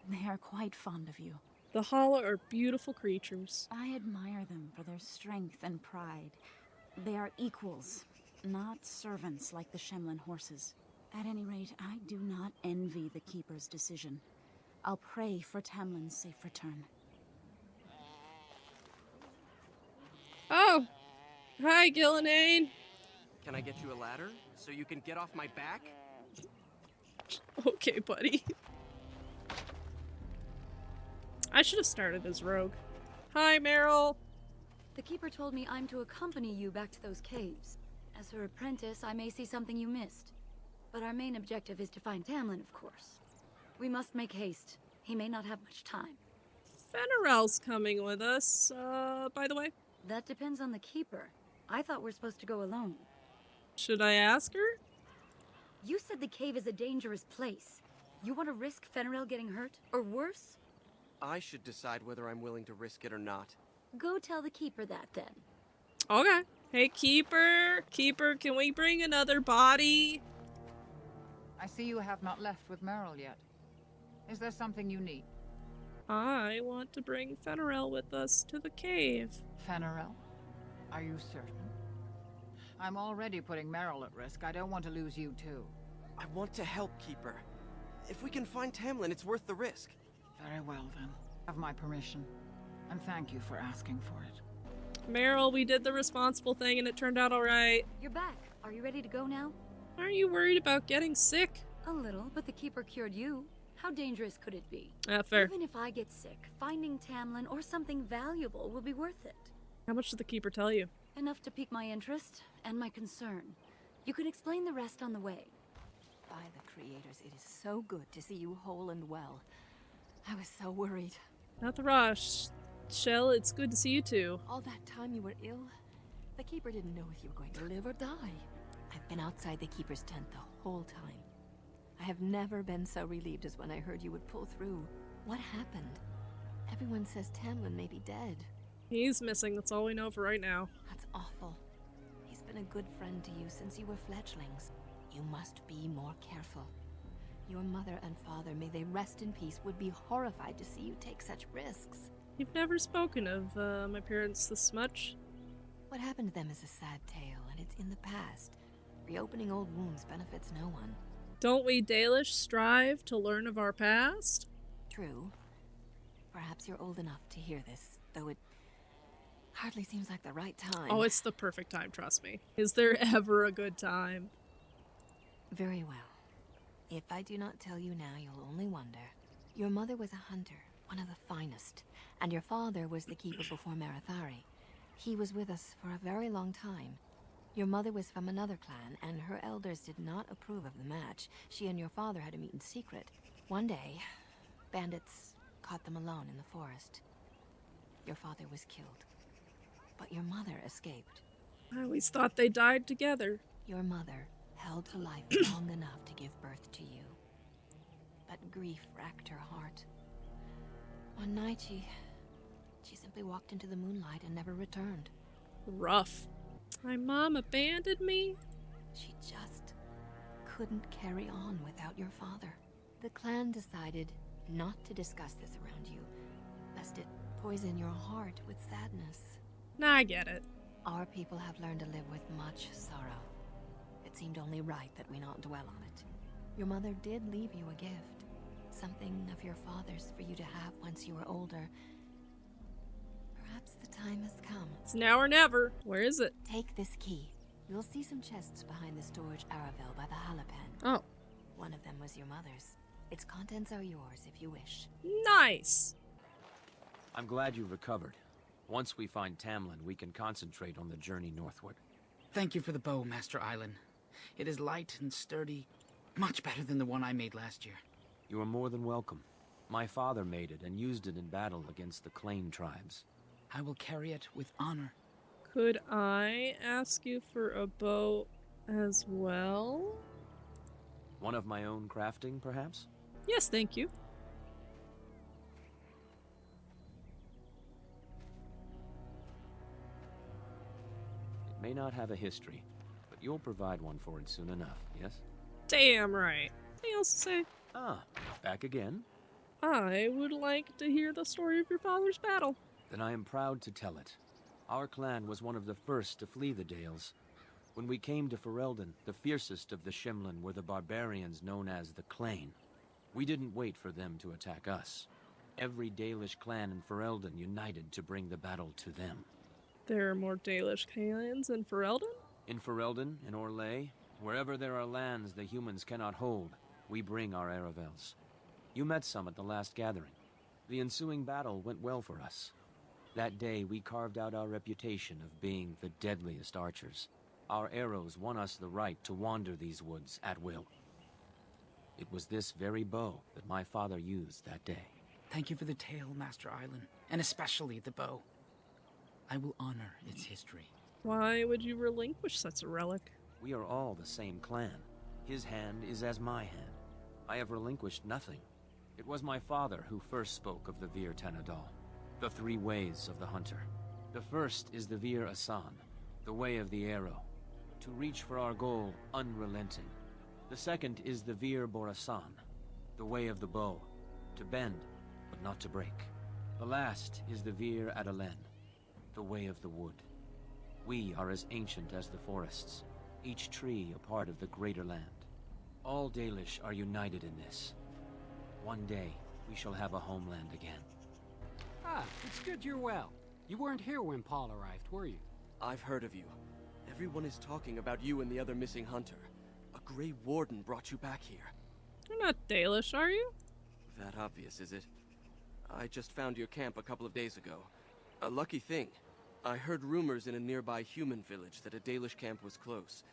They are quite fond of you. The Hala are beautiful creatures. I admire them for their strength and pride. They are equals, not servants like the Shemlin horses. At any rate, I do not envy the Keeper's decision. I'll pray for Tamlin's safe return. Oh! Hi, Gillenane! Can I get you a ladder so you can get off my back? Okay, buddy. I should have started as rogue. Hi, Meryl! The Keeper told me I'm to accompany you back to those caves. As her apprentice, I may see something you missed. But our main objective is to find Tamlin, of course. We must make haste. He may not have much time. Fenrirel's coming with us, by the way. That depends on the Keeper. I thought we're supposed to go alone. Should I ask her? You said the cave is a dangerous place. You want to risk Fenrirel getting hurt? Or worse? I should decide whether I'm willing to risk it or not. Go tell the Keeper that, then. Okay. Hey, Keeper! Keeper, can we bring another body? I see you have not left with Meryl yet. Is there something you need? I want to bring Fenrirel with us to the cave. Fenrirel? Are you certain? I'm already putting Meryl at risk. I don't want to lose you, too. I want to help, Keeper. If we can find Tamlin, it's worth the risk. Very well, then. Have my permission. And thank you for asking for it. Meryl, we did the responsible thing and it turned out alright. You're back. Are you ready to go now? Aren't you worried about getting sick? A little, but the Keeper cured you. How dangerous could it be? Fair. Even if I get sick, finding Tamlin or something valuable will be worth it. How much did the Keeper tell you? Enough to pique my interest and my concern. You can explain the rest on the way. By the creators, it is so good to see you whole and well. I was so worried. Not the rush. Shell, it's good to see you too. All that time you were ill, the Keeper didn't know if you were going to live or die. I been outside the Keeper's tent the whole time. I have never been so relieved as when I heard you would pull through. What happened? Everyone says Tamlin may be dead. He's missing, that's all we know for right now. That's awful. He's been a good friend to you since you were fledglings. You must be more careful. Your mother and father, may they rest in peace, would be horrified to see you take such risks. You've never spoken of my parents this much. What happened to them is a sad tale, and it's in the past. Reopening old wounds benefits no one. Don't we Dalish strive to learn of our past? True. Perhaps you're old enough to hear this, though it hardly seems like the right time. Oh, it's the perfect time, trust me. Is there ever a good time? Very well. If I do not tell you now, you'll only wonder. Your mother was a hunter, one of the finest, and your father was the keeper before Marathari. He was with us for a very long time. Your mother was from another clan, and her elders did not approve of the match. She and your father had to meet in secret. One day, bandits caught them alone in the forest. Your father was killed, but your mother escaped. I always thought they died together. Your mother held to life long enough to give birth to you. But grief racked her heart. One night she simply walked into the moonlight and never returned. Rough. My mom abandoned me? She just couldn't carry on without your father. The clan decided not to discuss this around you, lest it poison your heart with sadness. Nah, I get it. Our people have learned to live with much sorrow. It seemed only right that we not dwell on it. Your mother did leave you a gift. Something of your father's for you to have once you were older. Perhaps the time has come. It's now or never. Where is it? Take this key. You'll see some chests behind the storage Aravel by the Halapen. Oh. One of them was your mother's. Its contents are yours if you wish. Nice. I'm glad you recovered. Once we find Tamlin, we can concentrate on the journey northward. Thank you for the bow, Master Island. It is light and sturdy, much better than the one I made last year. You are more than welcome. My father made it and used it in battle against the Clane tribes. I will carry it with honor. Could I ask you for a bow as well? One of my own crafting, perhaps? Yes, thank you. It may not have a history, but you'll provide one for it soon enough, yes? Damn right. Anything else to say? Ah, back again? I would like to hear the story of your father's battle. Then I am proud to tell it. Our clan was one of the first to flee the Dales. When we came to Ferelden, the fiercest of the Shemlin were the barbarians known as the Clane. We didn't wait for them to attack us. Every Dalish clan in Ferelden united to bring the battle to them. There are more Dalish clans in Ferelden? In Ferelden, in Orlais, wherever there are lands the humans cannot hold, we bring our Aravels. You met some at the last gathering. The ensuing battle went well for us. That day, we carved out our reputation of being the deadliest archers. Our arrows won us the right to wander these woods at will. It was this very bow that my father used that day. Thank you for the tale, Master Island, and especially the bow. I will honor its history. Why would you relinquish such a relic? We are all the same clan. His hand is as my hand. I have relinquished nothing. It was my father who first spoke of the Vir Tanadal, the three ways of the hunter. The first is the Vir Asan, the way of the arrow, to reach for our goal unrelenting. The second is the Vir Borasan, the way of the bow, to bend but not to break. The last is the Vir Adalen, the way of the wood. We are as ancient as the forests, each tree a part of the greater land. All Dalish are united in this. One day, we shall have a homeland again. Ah, it's good you're well. You weren't here when Paul arrived, were you? I've heard of you. Everyone is talking about you and the other missing hunter. A Grey Warden brought you back here. You're not Dalish, are you? That obvious, is it? I just found your camp a couple of days ago. A lucky thing. I heard rumors in a nearby human village that a Dalish camp was close,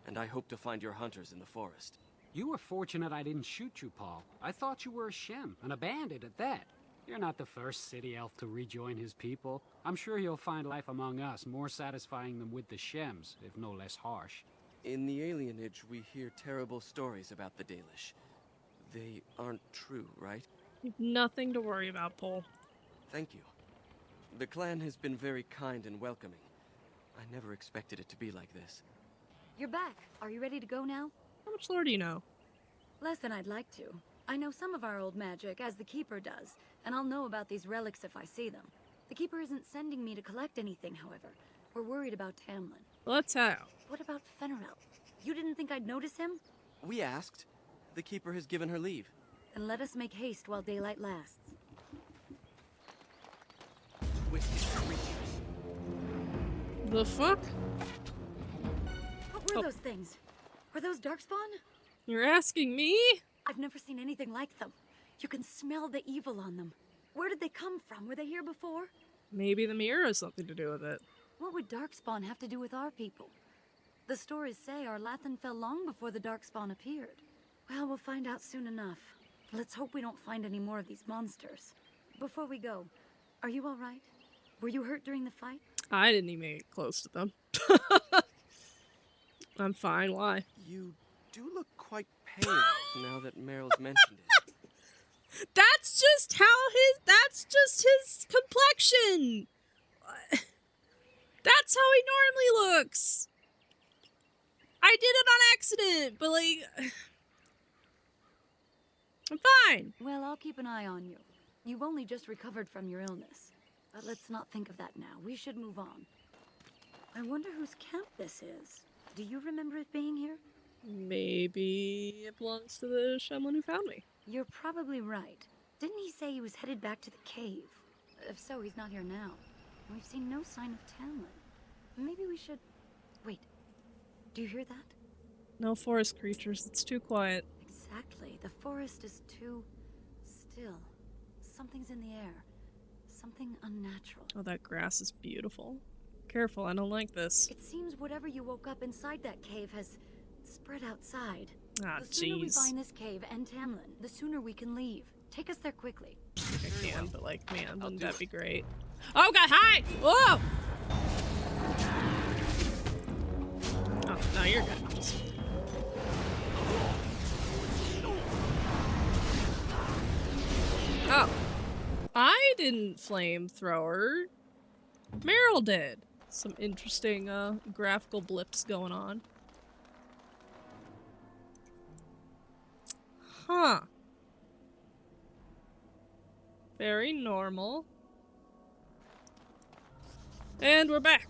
and I hope to find your hunters in the forest. You were fortunate I didn't shoot you, Paul. I thought you were a Shem, and a bandit at that. You're not the first city elf to rejoin his people. I'm sure you'll find life among us more satisfying than with the Shems, if no less harsh. In the alienage, we hear terrible stories about the Dalish. They aren't true, right? You've nothing to worry about, Paul. Thank you. The clan has been very kind and welcoming. I never expected it to be like this. You're back. Are you ready to go now? How much lore do you know? Less than I'd like to. I know some of our old magic, as the Keeper does, and I'll know about these relics if I see them. The Keeper isn't sending me to collect anything, however. We're worried about Tamlin. Let's how. What about Fenrirel? You didn't think I'd notice him? We asked. The Keeper has given her leave. Then let us make haste while daylight lasts. Twisted creatures. The fuck? What were those things? Were those Darkspawn? You're asking me? I've never seen anything like them. You can smell the evil on them. Where did they come from? Were they here before? Maybe the mirror has something to do with it. What would Darkspawn have to do with our people? The stories say our Lathan fell long before the Darkspawn appeared. Well, we'll find out soon enough. Let's hope we don't find any more of these monsters. Before we go, are you all right? Were you hurt during the fight? I didn't even get close to them. I'm fine, why? You do look quite pale now that Meryl's mentioned it. That's just his complexion! That's how he normally looks! I did it on accident, but like... I'm fine! Well, I'll keep an eye on you. You've only just recovered from your illness. But let's not think of that now. We should move on. I wonder whose camp this is. Do you remember it being here? Maybe it belongs to the Shemlin who found me. You're probably right. Didn't he say he was headed back to the cave? If so, he's not here now. And we've seen no sign of Tamlin. Maybe we should... Wait. Do you hear that? No forest creatures. It's too quiet. Exactly. The forest is too... still. Something's in the air. Something unnatural. Oh, that grass is beautiful. Careful, I don't like this. It seems whatever you woke up inside that cave has spread outside. Ah, the sooner we jeez. find this cave and Tamlin, the sooner we can leave. Take us there quickly. I can, but like, man, wouldn't that be great? Oh god, hi! Whoa! Oh, no, you're good. Just... Oh. I didn't flamethrower. Meryl did. Some interesting graphical blips going on. Huh. Very normal. And we're back.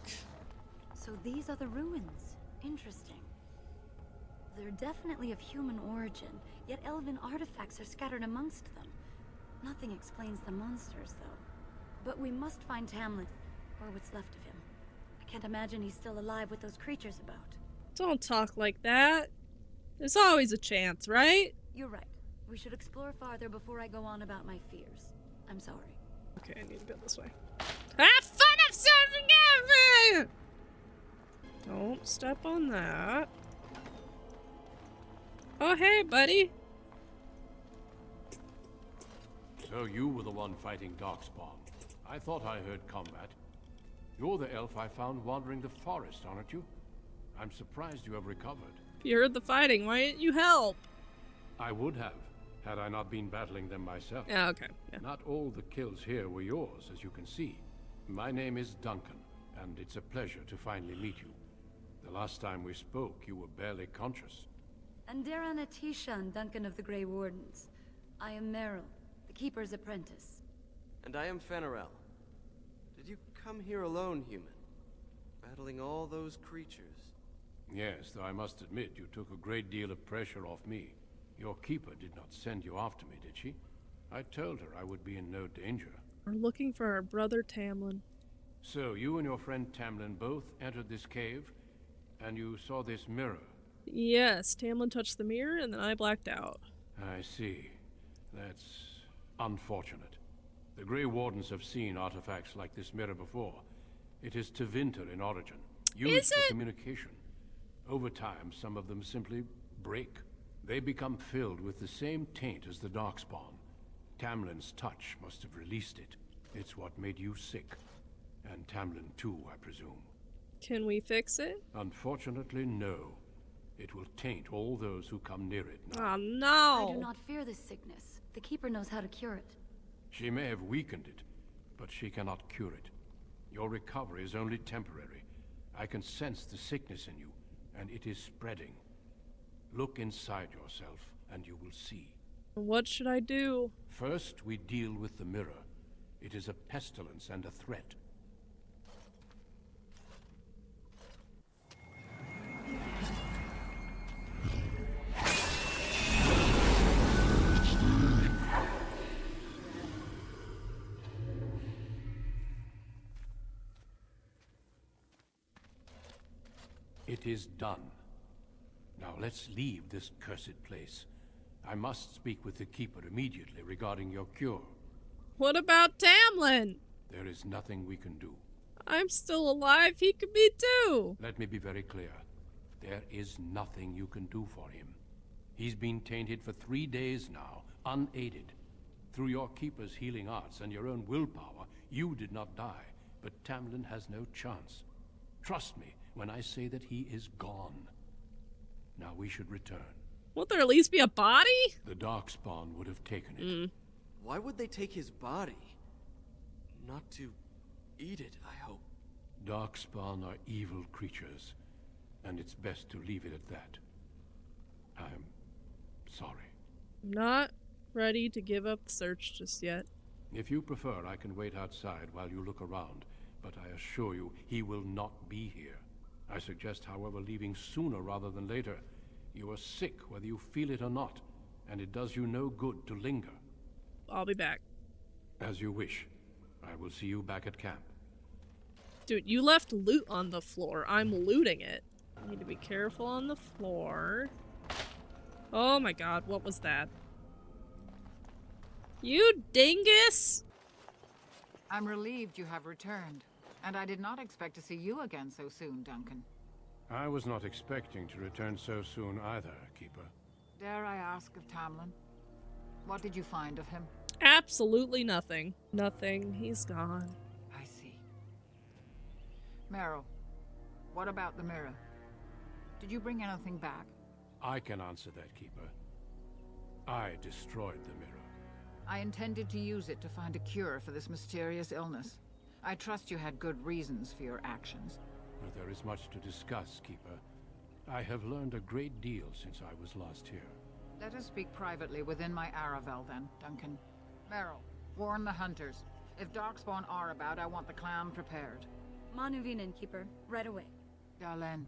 So these are the ruins. Interesting. They're definitely of human origin, yet elven artifacts are scattered amongst them. Nothing explains the monsters, though. But we must find Tamlin, or what's left of him. I can't imagine he's still alive with those creatures about. Don't talk like that. There's always a chance, right? You're right. We should explore farther before I go on about my fears. I'm sorry. Okay, I need to go this way. Have fun of surfing ever! Don't step on that. Oh, hey, buddy. So you were the one fighting Darkspawn. I thought I heard combat. You're the elf I found wandering the forest, aren't you? I'm surprised you have recovered. You heard the fighting. Why didn't you help? I would have, had I not been battling them myself. Yeah, okay. Yeah. Not all the kills here were yours, as you can see. My name is Duncan, and it's a pleasure to finally meet you. The last time we spoke, you were barely conscious. And Daran Atishan, Duncan of the Grey Wardens. I am Meryl, the Keeper's apprentice. And I am Fenrirel. Did you come here alone, human? Battling all those creatures? Yes, though I must admit you took a great deal of pressure off me. Your keeper did not send you after me, did she? I told her I would be in no danger. We're looking for our brother Tamlin. So, you and your friend Tamlin both entered this cave, and you saw this mirror? Yes, Tamlin touched the mirror, and then I blacked out. I see. That's unfortunate. The Grey Wardens have seen artifacts like this mirror before. It is Tevinter in origin, used for communication. Over time, some of them simply break. They become filled with the same taint as the Darkspawn. Tamlin's touch must have released it. It's what made you sick. And Tamlin too, I presume. Can we fix it? Unfortunately, no. It will taint all those who come near it Oh now. no! I do not fear this sickness. The Keeper knows how to cure it. She may have weakened it, but she cannot cure it. Your recovery is only temporary. I can sense the sickness in you, and it is spreading. Look inside yourself, and you will see. What should I do? First, we deal with the mirror. It is a pestilence and a threat. It is done. Now let's leave this cursed place. I must speak with the Keeper immediately regarding your cure. What about Tamlin? There is nothing we can do. I'm still alive. He could be too. Let me be very clear. There is nothing you can do for him. He's been tainted for 3 days now, unaided. Through your Keeper's healing arts and your own willpower, you did not die, but Tamlin has no chance. Trust me when I say that he is gone. Now we should return. Won't there at least be a body? The Darkspawn would have taken it. Why would they take his body? Not to eat it, I hope. Darkspawn are evil creatures, and it's best to leave it at that. I'm sorry. Not ready to give up the search just yet. If you prefer, I can wait outside while you look around, but I assure you, he will not be here. I suggest, however, leaving sooner rather than later. You are sick, whether you feel it or not, and it does you no good to linger. I'll be back. As you wish. I will see you back at camp. Dude, you left loot on the floor. I'm looting it. I need to be careful on the floor. Oh my god, what was that? You dingus! I'm relieved you have returned, and I did not expect to see you again so soon, Duncan. I was not expecting to return so soon either, Keeper. Dare I ask of Tamlin? What did you find of him? Absolutely nothing. Nothing. He's gone. I see. Meryl, what about the mirror? Did you bring anything back? I can answer that, Keeper. I destroyed the mirror. I intended to use it to find a cure for this mysterious illness. I trust you had good reasons for your actions. But there is much to discuss, Keeper. I have learned a great deal since I was last here. Let us speak privately within my Aravel then, Duncan. Meryl, warn the hunters. If Darkspawn are about, I want the clan prepared. Manuvinen, Keeper. Right away. Dalen,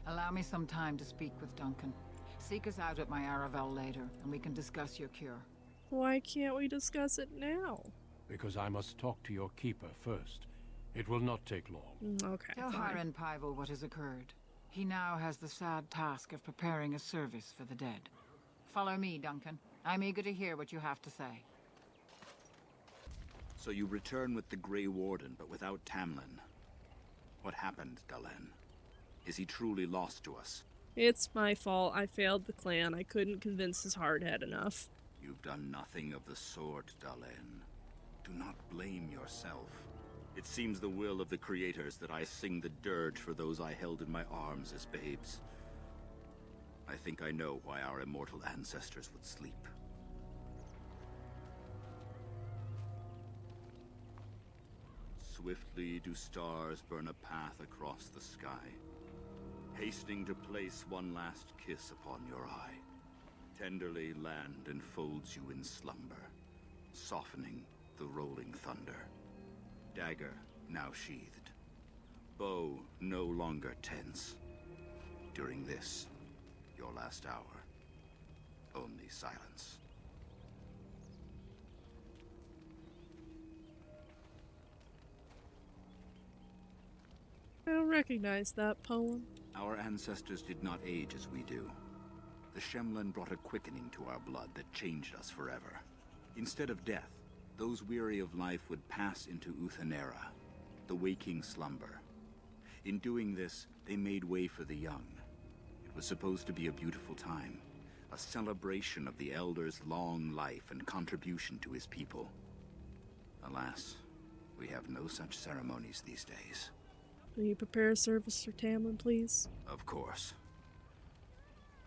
allow me some time to speak with Duncan. Seek us out at my Aravel later, and we can discuss your cure. Why can't we discuss it now? Because I must talk to your Keeper first. It will not take long. Okay, Tell fine. Hiren Pyvel what has occurred. He now has the sad task of preparing a service for the dead. Follow me, Duncan. I'm eager to hear what you have to say. So you return with the Grey Warden, but without Tamlin. What happened, Dalen? Is he truly lost to us? It's my fault. I failed the clan. I couldn't convince his hard head enough. You've done nothing of the sort, Dalen. Do not blame yourself. It seems the will of the creators that I sing the dirge for those I held in my arms as babes. I think I know why our immortal ancestors would sleep. Swiftly do stars burn a path across the sky, hastening to place one last kiss upon your eye. Tenderly land enfolds you in slumber, softening the rolling thunder. Dagger now sheathed, bow no longer tense. During this, your last hour, only silence. I don't recognize that poem. Our ancestors did not age as we do. The Shemlen brought a quickening to our blood that changed us forever. Instead of death, those weary of life would pass into Uthanera, the waking slumber. In doing this, they made way for the young. It was supposed to be a beautiful time, a celebration of the Elder's long life and contribution to his people. Alas, we have no such ceremonies these days. Will you prepare a service for Tamlin, please? Of course.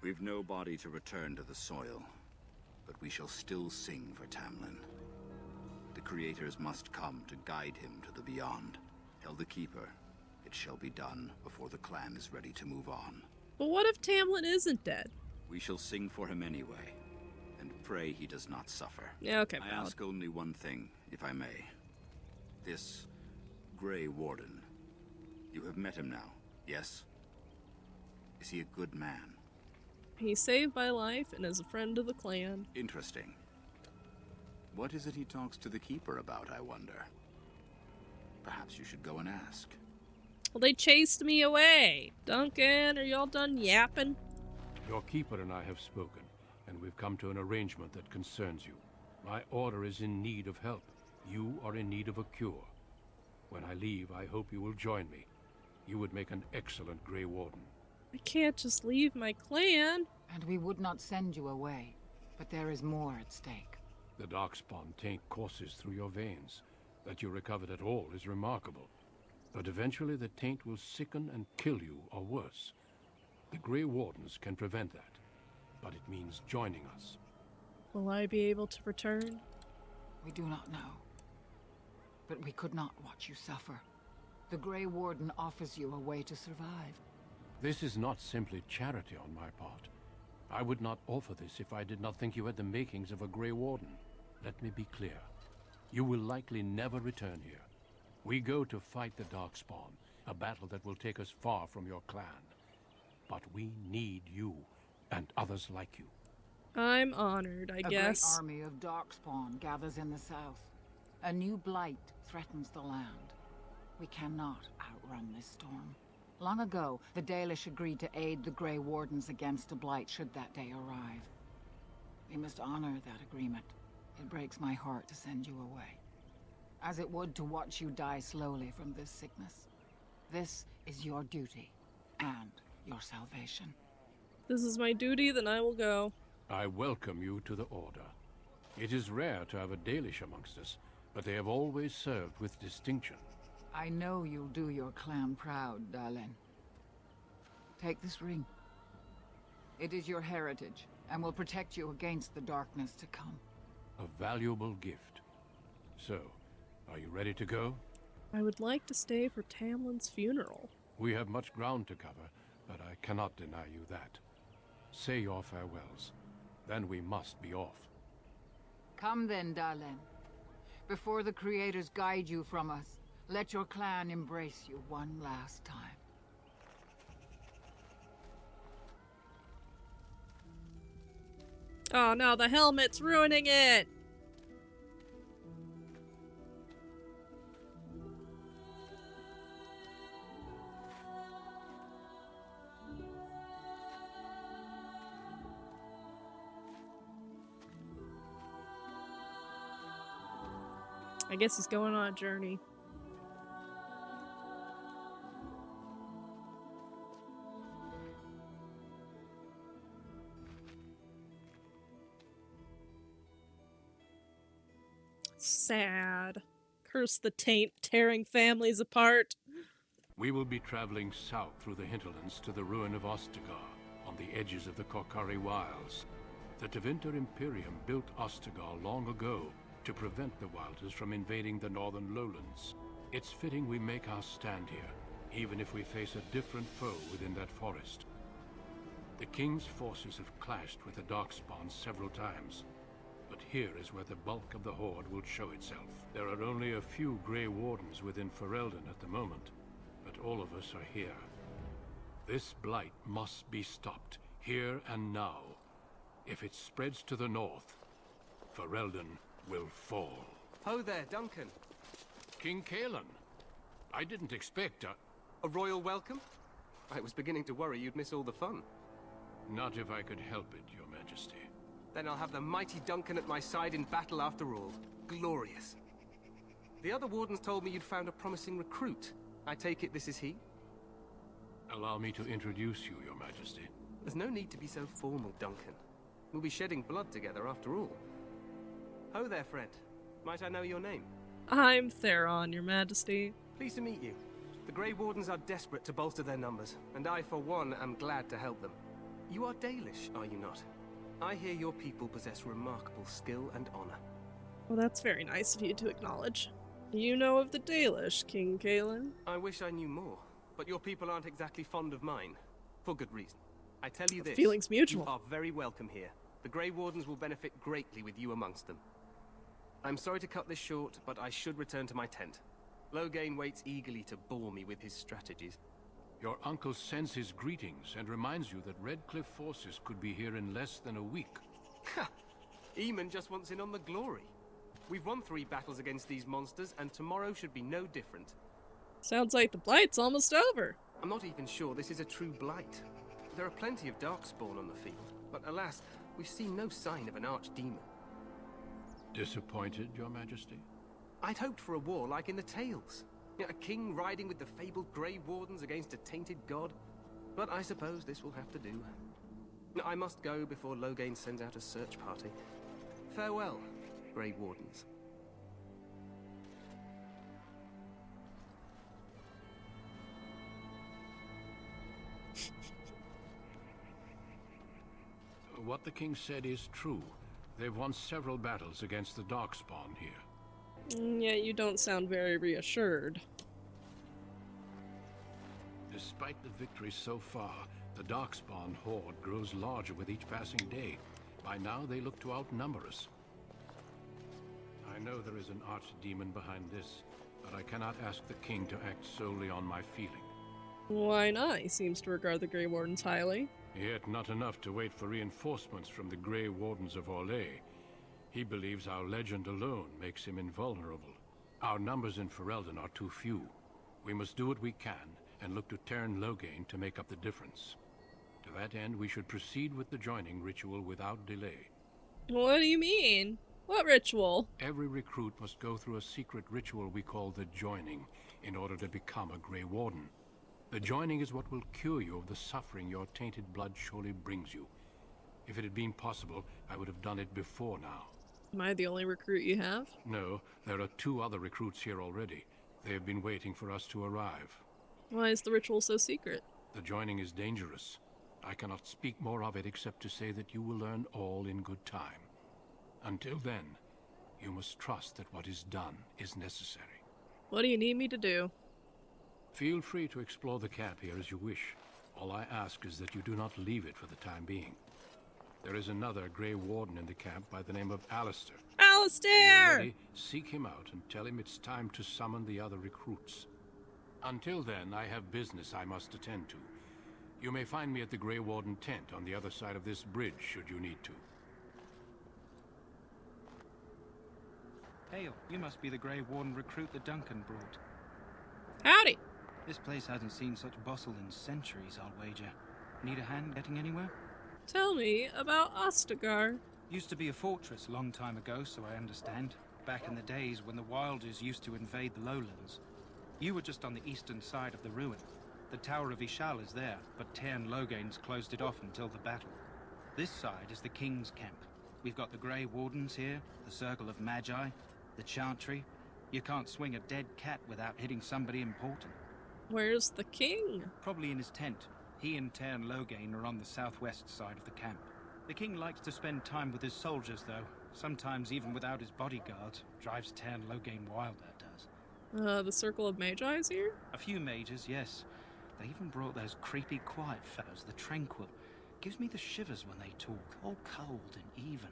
We've no body to return to the soil, but we shall still sing for Tamlin. The creators must come to guide him to the beyond. Tell the Keeper, it shall be done before the clan is ready to move on. But what if Tamlin isn't dead? We shall sing for him anyway, and pray he does not suffer. Yeah, okay, I valid. ask only one thing, if I may. This Grey Warden, you have met him now, yes? Is he a good man? He saved my life and is a friend of the clan. Interesting. What is it he talks to the Keeper about, I wonder? Perhaps you should go and ask. Well, they chased me away. Duncan, are y'all done yapping? Your Keeper and I have spoken, and we've come to an arrangement that concerns you. My order is in need of help. You are in need of a cure. When I leave, I hope you will join me. You would make an excellent Grey Warden. I can't just leave my clan. And we would not send you away, but there is more at stake. The Darkspawn taint courses through your veins. That you recovered at all is remarkable. But eventually the taint will sicken and kill you, or worse. The Grey Wardens can prevent that, but it means joining us. Will I be able to return? We do not know. But we could not watch you suffer. The Grey Warden offers you a way to survive. This is not simply charity on my part. I would not offer this if I did not think you had the makings of a Grey Warden. Let me be clear. You will likely never return here. We go to fight the Darkspawn, a battle that will take us far from your clan. But we need you, and others like you. I'm honored, I guess. A great army of Darkspawn gathers in the south. A new blight threatens the land. We cannot outrun this storm. Long ago, the Dalish agreed to aid the Grey Wardens against a blight should that day arrive. We must honor that agreement. It breaks my heart to send you away, as it would to watch you die slowly from this sickness. This is your duty, and your salvation. This is my duty, then I will go. I welcome you to the Order. It is rare to have a Dalish amongst us, but they have always served with distinction. I know you'll do your clan proud, Dalish. Take this ring. It is your heritage, and will protect you against the darkness to come. A valuable gift. So, are you ready to go? I would like to stay for Tamlin's funeral. We have much ground to cover, but I cannot deny you that. Say your farewells. Then we must be off. Come then, Dalish. Before the creators guide you from us, let your clan embrace you one last time. Oh no, the helmet's ruining it! I guess he's going on a journey. Sad. Curse the taint tearing families apart. We will be traveling south through the hinterlands to the ruin of Ostagar, on the edges of the Korcari Wilds. The Tevinter Imperium built Ostagar long ago to prevent the Wilders from invading the northern lowlands. It's fitting we make our stand here, even if we face a different foe within that forest. The King's forces have clashed with the Darkspawn several times, but here is where the bulk of the Horde will show itself. There are only a few Grey Wardens within Ferelden at the moment, but all of us are here. This blight must be stopped, here and now. If it spreads to the north, Ferelden will fall. Ho there, Duncan. King Kalen. I didn't expect a royal welcome? I was beginning to worry you'd miss all the fun. Not if I could help it, Your Majesty. Then I'll have the mighty Duncan at my side in battle after all. Glorious. The other wardens told me you'd found a promising recruit. I take it this is he? Allow me to introduce you, Your Majesty. There's no need to be so formal, Duncan. We'll be shedding blood together after all. Ho there, friend. Might I know your name? I'm Theron, Your Majesty. Pleased to meet you. The Grey Wardens are desperate to bolster their numbers, and I, for one, am glad to help them. You are Dalish, are you not? I hear your people possess remarkable skill and honor. Well, that's very nice of you to acknowledge. You know of the Dalish, King Kalen? I wish I knew more, but your people aren't exactly fond of mine. For good reason. I tell you this. Feelings mutual. You are very welcome here. The Grey Wardens will benefit greatly with you amongst them. I'm sorry to cut this short, but I should return to my tent. Loghain waits eagerly to bore me with his strategies. Your uncle sends his greetings and reminds you that Redcliffe forces could be here in less than a week. Ha! Eamon just wants in on the glory. We've won 3 battles against these monsters, and tomorrow should be no different. Sounds like the blight's almost over. I'm not even sure this is a true blight. There are plenty of darkspawn on the field, but alas, we've seen no sign of an archdemon. Disappointed, Your Majesty? I'd hoped for a war like in the tales. A king riding with the fabled Grey Wardens against a tainted god. But I suppose this will have to do. I must go before Loghain sends out a search party. Farewell, Grey Wardens. What the king said is true. They've won several battles against the Darkspawn here. Yeah, you don't sound very reassured. Despite the victories so far, the Darkspawn horde grows larger with each passing day. By now, they look to outnumber us. I know there is an archdemon behind this, but I cannot ask the king to act solely on my feeling. Why not? He seems to regard the Grey Wardens highly. Yet not enough to wait for reinforcements from the Grey Wardens of Orlais. He believes our legend alone makes him invulnerable. Our numbers in Ferelden are too few. We must do what we can, and look to Teyrn Loghain to make up the difference. To that end, we should proceed with the joining ritual without delay. What do you mean? What ritual? Every recruit must go through a secret ritual we call the joining, in order to become a Grey Warden. The joining is what will cure you of the suffering your tainted blood surely brings you. If it had been possible, I would have done it before now. Am I the only recruit you have? No, there are 2 other recruits here already. They have been waiting for us to arrive. Why is the ritual so secret? The joining is dangerous. I cannot speak more of it except to say that you will learn all in good time. Until then, you must trust that what is done is necessary. What do you need me to do? Feel free to explore the camp here as you wish. All I ask is that you do not leave it for the time being. There is another Grey Warden in the camp by the name of Alistair. Alistair! When you're ready, seek him out and tell him it's time to summon the other recruits. Until then, I have business I must attend to. You may find me at the Grey Warden tent on the other side of this bridge, should you need to. Hail, you must be the Grey Warden recruit that Duncan brought. Howdy! This place hasn't seen such bustle in centuries, I'll wager. Need a hand getting anywhere? Tell me about Ostagar. Used to be a fortress a long time ago, so I understand. Back in the days when the Wilders used to invade the lowlands. You were just on the eastern side of the ruin. The Tower of Ishal is there, but Teyrn Loghain's closed it off until the battle. This side is the King's camp. We've got the Grey Wardens here, the Circle of Magi, the Chantry. You can't swing a dead cat without hitting somebody important. Where's the king? Probably in his tent. He and Teyrn Loghain are on the southwest side of the camp. The king likes to spend time with his soldiers, though. Sometimes even without his bodyguards. Drives Teyrn Loghain wild, that does. The Circle of Magi's here? A few mages, yes. They even brought those creepy, quiet fellows, the Tranquil. Gives me the shivers when they talk, all cold and even.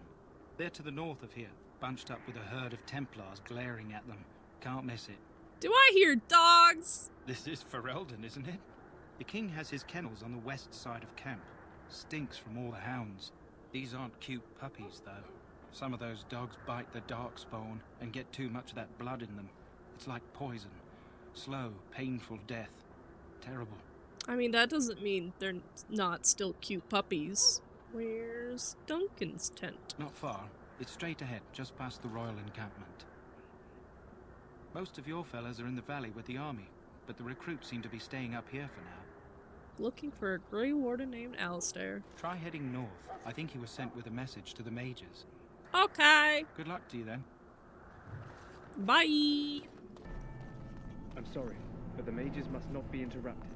They're to the north of here, bunched up with a herd of Templars glaring at them. Can't miss it. Do I hear dogs? This is Ferelden, isn't it? The king has his kennels on the west side of camp. Stinks from all the hounds. These aren't cute puppies, though. Some of those dogs bite the darkspawn and get too much of that blood in them. It's like poison. Slow, painful death. Terrible. I mean, that doesn't mean they're not still cute puppies. Where's Duncan's tent? Not far. It's straight ahead, just past the royal encampment. Most of your fellas are in the valley with the army, but the recruits seem to be staying up here for now. Looking for a Grey Warden named Alistair. Try heading north. I think he was sent with a message to the mages. Okay. Good luck to you then. Bye. I'm sorry, but the mages must not be interrupted.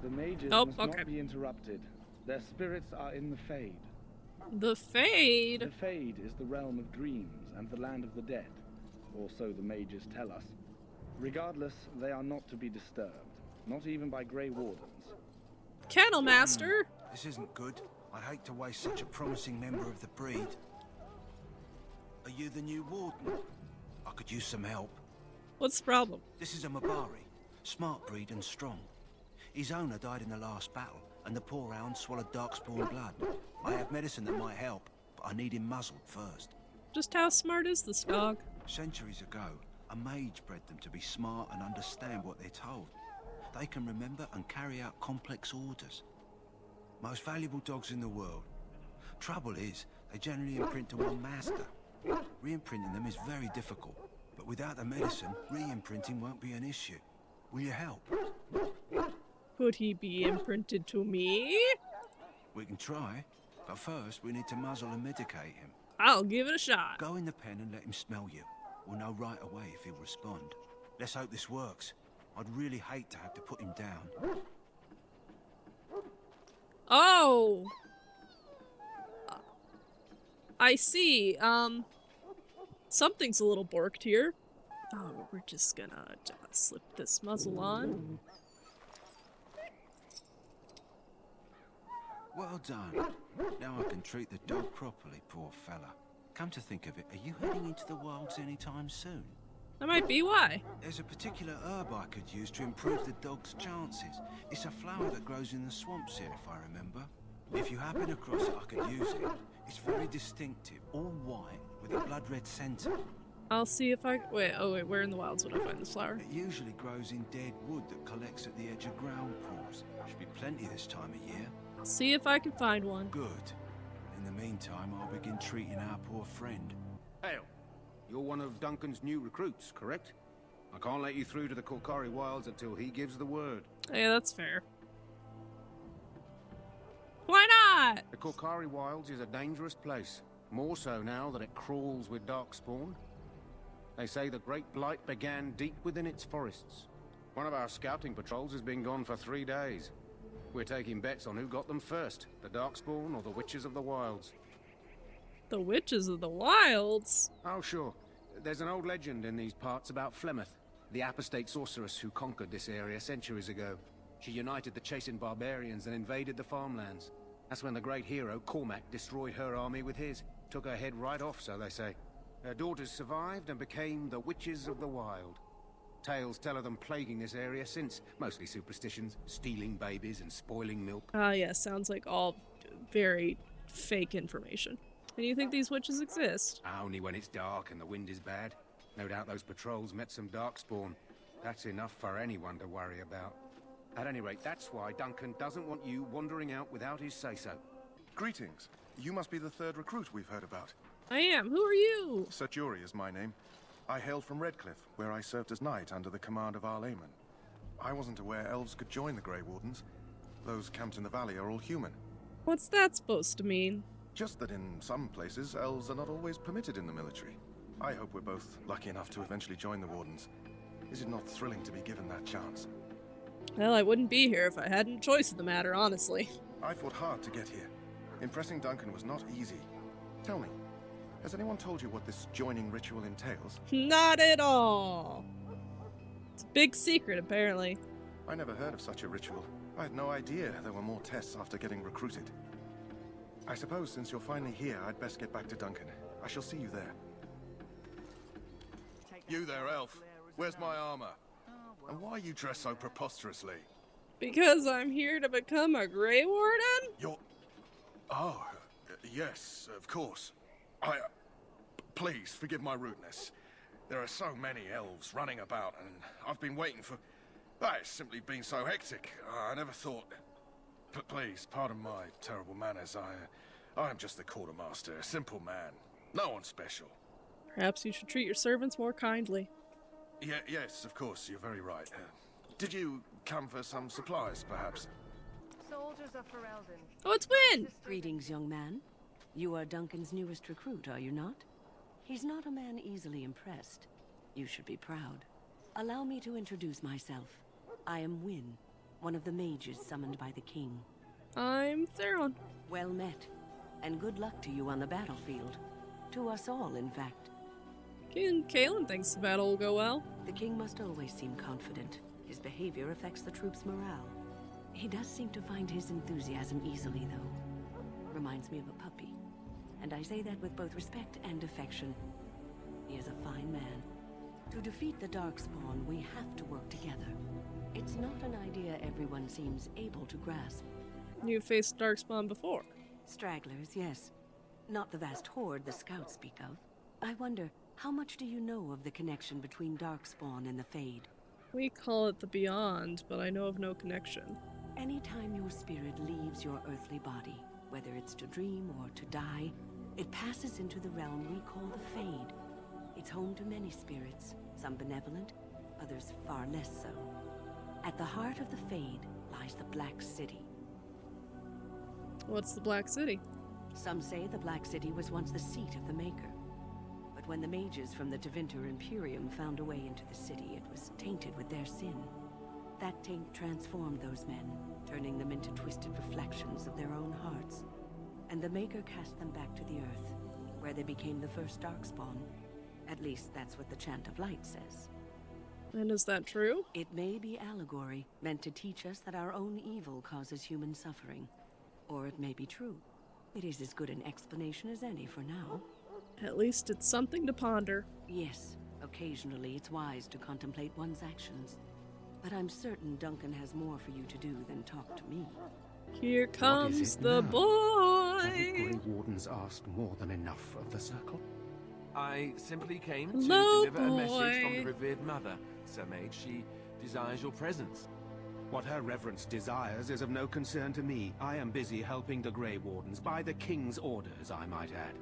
The mages must not be interrupted. Their spirits are in the Fade. The Fade? The Fade is the realm of dreams and the land of the dead, or so the mages tell us. Regardless, they are not to be disturbed, not even by Grey Wardens. Kennel Master! This isn't good. I hate to waste such a promising member of the breed. Are you the new warden? I could use some help. What's the problem? This is a Mabari. Smart breed and strong. His owner died in the last battle, and the poor hound swallowed darkspawn blood. I have medicine that might help, but I need him muzzled first. Just how smart is this dog? Centuries ago, a mage bred them to be smart and understand what they're told. They can remember and carry out complex orders. Most valuable dogs in the world. Trouble is, they generally imprint to one master. Re-imprinting them is very difficult, but without the medicine, re-imprinting won't be an issue. Will you help? Could he be imprinted to me? We can try, but first we need to muzzle and medicate him. I'll give it a shot. Go in the pen and let him smell you. We'll know right away if he'll respond. Let's hope this works. I'd really hate to have to put him down. Oh! I see. Something's a little borked here. Oh, we're just gonna slip this muzzle on. Well done. Now I can treat the dog properly, poor fella. Come to think of it, are you heading into the wilds anytime soon? That might be why. There's a particular herb I could use to improve the dog's chances. It's a flower that grows in the swamps here, if I remember. If you happen across it, I could use it. It's very distinctive, all white, with a blood-red centre. I'll see if I... Wait, where in the wilds would I find this flower? It usually grows in dead wood that collects at the edge of ground pools. Should be plenty this time of year. I'll see if I can find one. Good. In the meantime, I'll begin treating our poor friend. Hail. You're one of Duncan's new recruits, correct? I can't let you through to the Korcari Wilds until he gives the word. Yeah, that's fair. Why not? The Korcari Wilds is a dangerous place. More so now that it crawls with darkspawn. They say the Great Blight began deep within its forests. One of our scouting patrols has been gone for 3 days. We're taking bets on who got them first, the Darkspawn or the Witches of the Wilds. The Witches of the Wilds? Oh, sure. There's an old legend in these parts about Flemeth, the apostate sorceress who conquered this area centuries ago. She united the chasing barbarians and invaded the farmlands. That's when the great hero, Cormac, destroyed her army with his. Took her head right off, so they say. Her daughters survived and became the Witches of the Wild. Tales tell of them plaguing this area since, mostly superstitions, stealing babies and spoiling milk. Ah, yeah, sounds like all very fake information. And you think these witches exist? Only when it's dark and the wind is bad. No doubt those patrols met some darkspawn. That's enough for anyone to worry about. At any rate, that's why Duncan doesn't want you wandering out without his say-so. Greetings. You must be the third recruit we've heard about. I am. Who are you? Sir Jury is my name. I hail from Redcliffe, where I served as knight under the command of Arlayman. I wasn't aware elves could join the Grey Wardens. Those camped in the valley are all human. What's that supposed to mean? Just that in some places, elves are not always permitted in the military. I hope we're both lucky enough to eventually join the Wardens. Is it not thrilling to be given that chance? Well, I wouldn't be here if I hadn't a choice in the matter, honestly. I fought hard to get here. Impressing Duncan was not easy. Tell me, has anyone told you what this joining ritual entails? Not at all. It's a big secret, apparently. I never heard of such a ritual. I had no idea there were more tests after getting recruited. I suppose since you're finally here, I'd best get back to Duncan. I shall see you there. You there, elf. Where's my armor? And why are you dressed so preposterously? Because I'm here to become a Grey Warden? You're... Oh, yes, of course. Please, forgive my rudeness. There are so many elves running about, and I've been waiting for... It's simply been so hectic. I never thought... Please, pardon my terrible manners. I'm just the quartermaster, a simple man. No one special. Perhaps you should treat your servants more kindly. Yes, of course, you're very right. Did you come for some supplies, perhaps? Soldiers of Ferelden. Oh, it's Wynn! Greetings, young man. You are Duncan's newest recruit, are you not? He's not a man easily impressed. You should be proud. Allow me to introduce myself. I am Wynn, one of the mages summoned by the king. I'm Theron. Well met, and good luck to you on the battlefield. To us all, in fact. King Kalen thinks the battle will go well. The king must always seem confident. His behavior affects the troops' morale. He does seem to find his enthusiasm easily, though. Reminds me of a puppy. And I say that with both respect and affection. He is a fine man. To defeat the Darkspawn, we have to work together. It's not an idea everyone seems able to grasp. You faced Darkspawn before. Stragglers, yes. Not the vast horde the scouts speak of. I wonder, how much do you know of the connection between Darkspawn and the Fade? We call it the Beyond, but I know of no connection. Anytime your spirit leaves your earthly body, whether it's to dream or to die, it passes into the realm we call the Fade. It's home to many spirits, some benevolent, others far less so. At the heart of the Fade lies the Black City. What's the Black City? Some say the Black City was once the seat of the Maker. But when the mages from the Tevinter Imperium found a way into the city, it was tainted with their sin. That taint transformed those men, turning them into twisted reflections of their own hearts. And the Maker cast them back to the Earth, where they became the first Darkspawn. At least that's what the Chant of Light says. And is that true? It may be allegory, meant to teach us that our own evil causes human suffering. Or it may be true. It is as good an explanation as any for now. At least it's something to ponder. Yes, occasionally it's wise to contemplate one's actions. But I'm certain Duncan has more for you to do than talk to me. Here comes the boy! Have the Grey Wardens asked more than enough of the Circle? I simply came Hello, to deliver a message from boy. the revered mother, Sir Mage. She desires your presence. What her reverence desires is of no concern to me. I am busy helping the Grey Wardens, by the King's orders, I might add.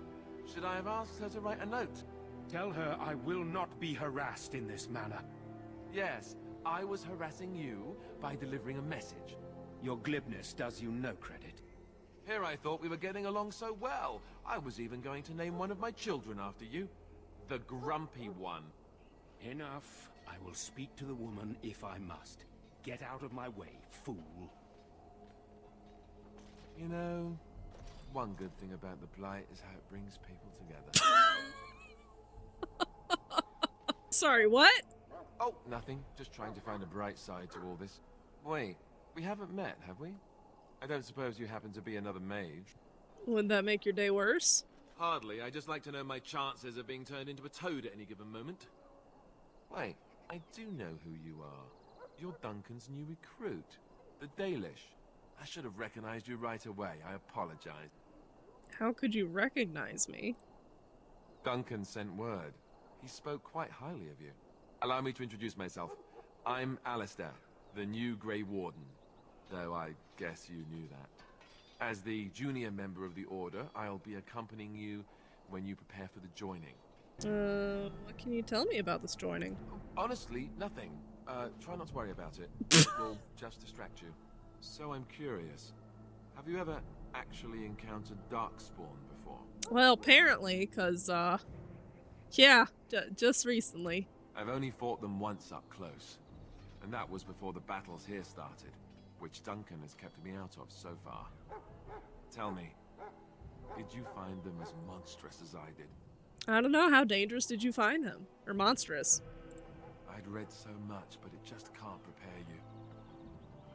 Should I have asked her to write a note? Tell her I will not be harassed in this manner. Yes, I was harassing you by delivering a message. Your glibness does you no credit. Here I thought we were getting along so well. I was even going to name one of my children after you. The Grumpy One. Enough. I will speak to the woman if I must. Get out of my way, fool. You know, one good thing about the Blight is how it brings people together. Sorry, what? Oh, nothing. Just trying to find a bright side to all this. Wait, we haven't met, have we? I don't suppose you happen to be another mage? Would that make your day worse? Hardly. I just like to know my chances of being turned into a toad at any given moment. Wait, I do know who you are. You're Duncan's new recruit, the Dalish. I should have recognized you right away. I apologize. How could you recognize me? Duncan sent word. He spoke quite highly of you. Allow me to introduce myself. I'm Alistair, the new Grey Warden. Though I guess you knew that. As the junior member of the Order, I'll be accompanying you when you prepare for the joining. What can you tell me about this joining? Honestly, nothing. Try not to worry about it. It will just distract you. So I'm curious. Have you ever actually encountered Darkspawn before? Well, apparently, because, yeah, just recently. I've only fought them once up close. And that was before the battles here started, which Duncan has kept me out of so far. Tell me, did you find them as monstrous as I did? I don't know, how dangerous did you find him? Or monstrous? I'd read so much, but it just can't prepare you.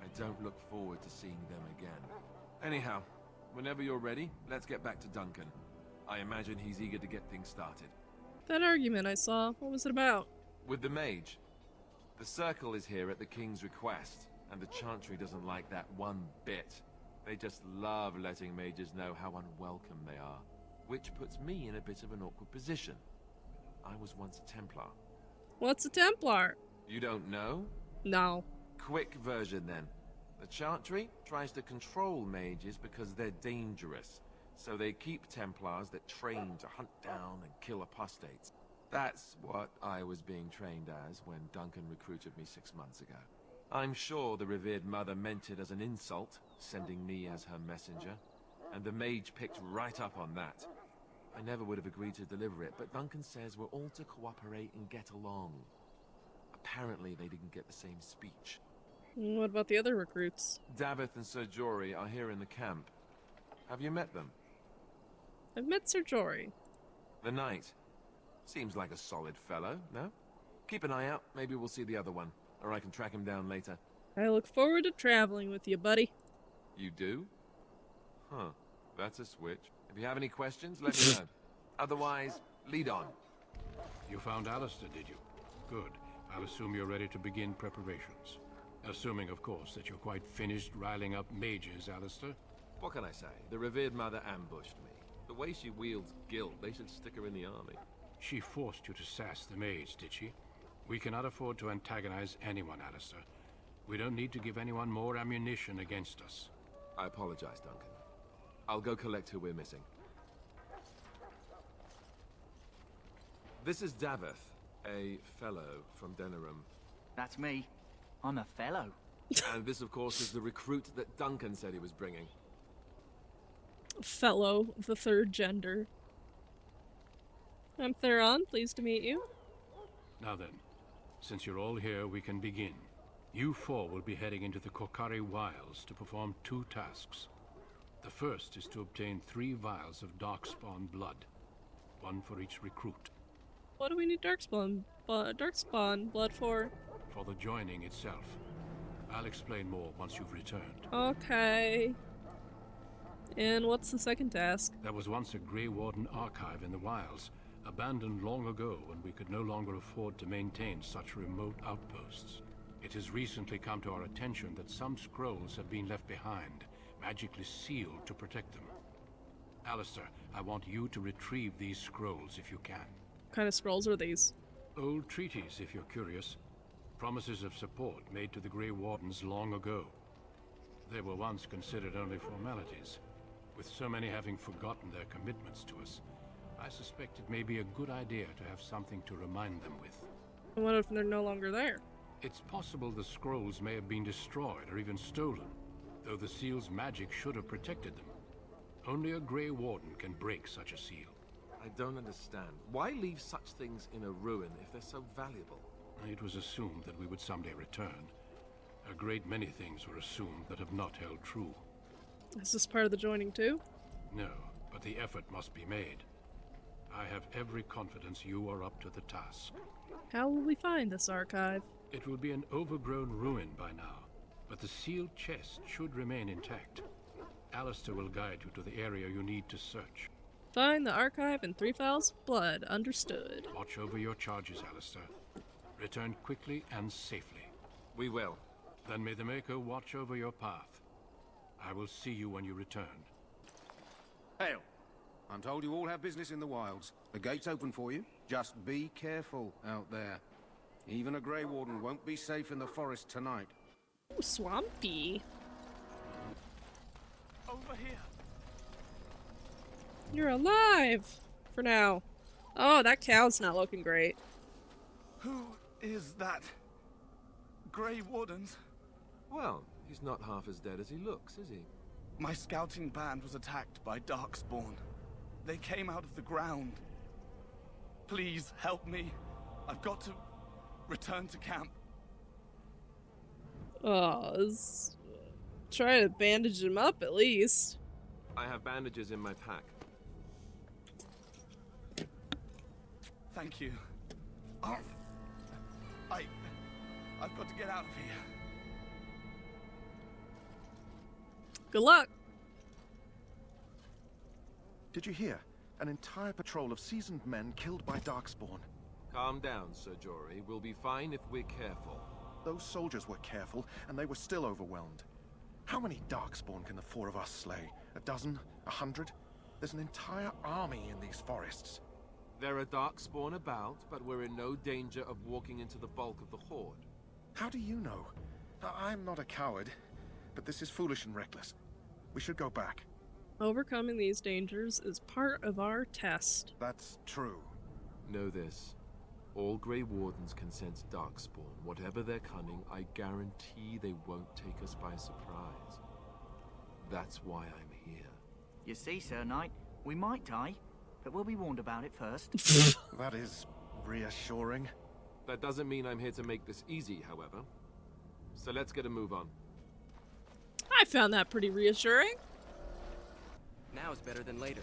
I don't look forward to seeing them again. Anyhow, whenever you're ready, let's get back to Duncan. I imagine he's eager to get things started. That argument I saw, what was it about? With the mage. The Circle is here at the King's request, and the Chantry doesn't like that one bit. They just love letting mages know how unwelcome they are, which puts me in a bit of an awkward position. I was once a Templar. What's a Templar? You don't know? No. Quick version then. The Chantry tries to control mages because they're dangerous, so they keep Templars that train to hunt down and kill apostates. That's what I was being trained as when Duncan recruited me 6 months ago. I'm sure the revered mother meant it as an insult, sending me as her messenger, and the mage picked right up on that. I never would have agreed to deliver it, but Duncan says we're all to cooperate and get along. Apparently they didn't get the same speech. What about the other recruits? Davith and Sir Jory are here in the camp. Have you met them? I've met Sir Jory. The knight. Seems like a solid fellow, no? Keep an eye out. Maybe we'll see the other one. Or I can track him down later. I look forward to traveling with you, buddy. You do? Huh. That's a switch. If you have any questions, let me know. Otherwise, lead on. You found Alistair, did you? Good. I'll assume you're ready to begin preparations. Assuming, of course, that you're quite finished riling up mages, Alistair. What can I say? The revered mother ambushed me. The way she wields guilt, they should stick her in the army. She forced you to sass the mage, did she? We cannot afford to antagonize anyone, Alistair. We don't need to give anyone more ammunition against us. I apologize, Duncan. I'll go collect who we're missing. This is Davith, a fellow from Denerim. That's me. I'm a fellow. And this, of course, is the recruit that Duncan said he was bringing. Fellow of the third gender. I'm Theron, pleased to meet you. Now then, since you're all here, we can begin. You four will be heading into the Korcari Wilds to perform 2 tasks. The first is to obtain 3 vials of Darkspawn blood, 1 for each recruit. What do we need Darkspawn blood for? For the joining itself. I'll explain more once you've returned. Okay. And what's the second task? There was once a Grey Warden archive in the wilds, abandoned long ago when we could no longer afford to maintain such remote outposts. It has recently come to our attention that some scrolls have been left behind, magically sealed to protect them. Alistair, I want you to retrieve these scrolls if you can. What kind of scrolls are these? Old treaties, if you're curious. Promises of support made to the Grey Wardens long ago. They were once considered only formalities. With so many having forgotten their commitments to us, I suspect it may be a good idea to have something to remind them with. And what if they're no longer there? It's possible the scrolls may have been destroyed or even stolen, though the seal's magic should have protected them. Only a Grey Warden can break such a seal. I don't understand. Why leave such things in a ruin if they're so valuable? It was assumed that we would someday return. A great many things were assumed that have not held true. Is this part of the joining too? No, but the effort must be made. I have every confidence you are up to the task. How will we find this archive? It will be an overgrown ruin by now, but the sealed chest should remain intact. Alistair will guide you to the area you need to search. Find the archive and 3 vials of blood. Understood. Watch over your charges, Alistair. Return quickly and safely. We will. Then may the Maker watch over your path. I will see you when you return. Hail! I'm told you all have business in the wilds. The gate's open for you. Just be careful out there. Even a Grey Warden won't be safe in the forest tonight. Ooh, swampy. Over here. You're alive! For now. Oh, that cow's not looking great. Who is that? Grey Wardens? Well, he's not half as dead as he looks, is he? My scouting band was attacked by Darkspawn. They came out of the ground. Please help me. I've got to return to camp. Oh, try to bandage him up at least. I have bandages in my pack. Thank you. I've got to get out of here. Good luck. Did you hear? An entire patrol of seasoned men killed by Darkspawn. Calm down, Sir Jory. We'll be fine if we're careful. Those soldiers were careful, and they were still overwhelmed. How many Darkspawn can the 4 of us slay? 12? 100? There's an entire army in these forests. There are Darkspawn about, but we're in no danger of walking into the bulk of the Horde. How do you know? I'm not a coward, but this is foolish and reckless. We should go back. Overcoming these dangers is part of our test. That's true. Know this. All Grey Wardens can sense Darkspawn. Whatever their cunning, I guarantee they won't take us by surprise. That's why I'm here. You see, Sir Knight, we might die, but we'll be warned about it first. That is reassuring. That doesn't mean I'm here to make this easy, however. so let's get a move on. I found that pretty reassuring. Now is better than later.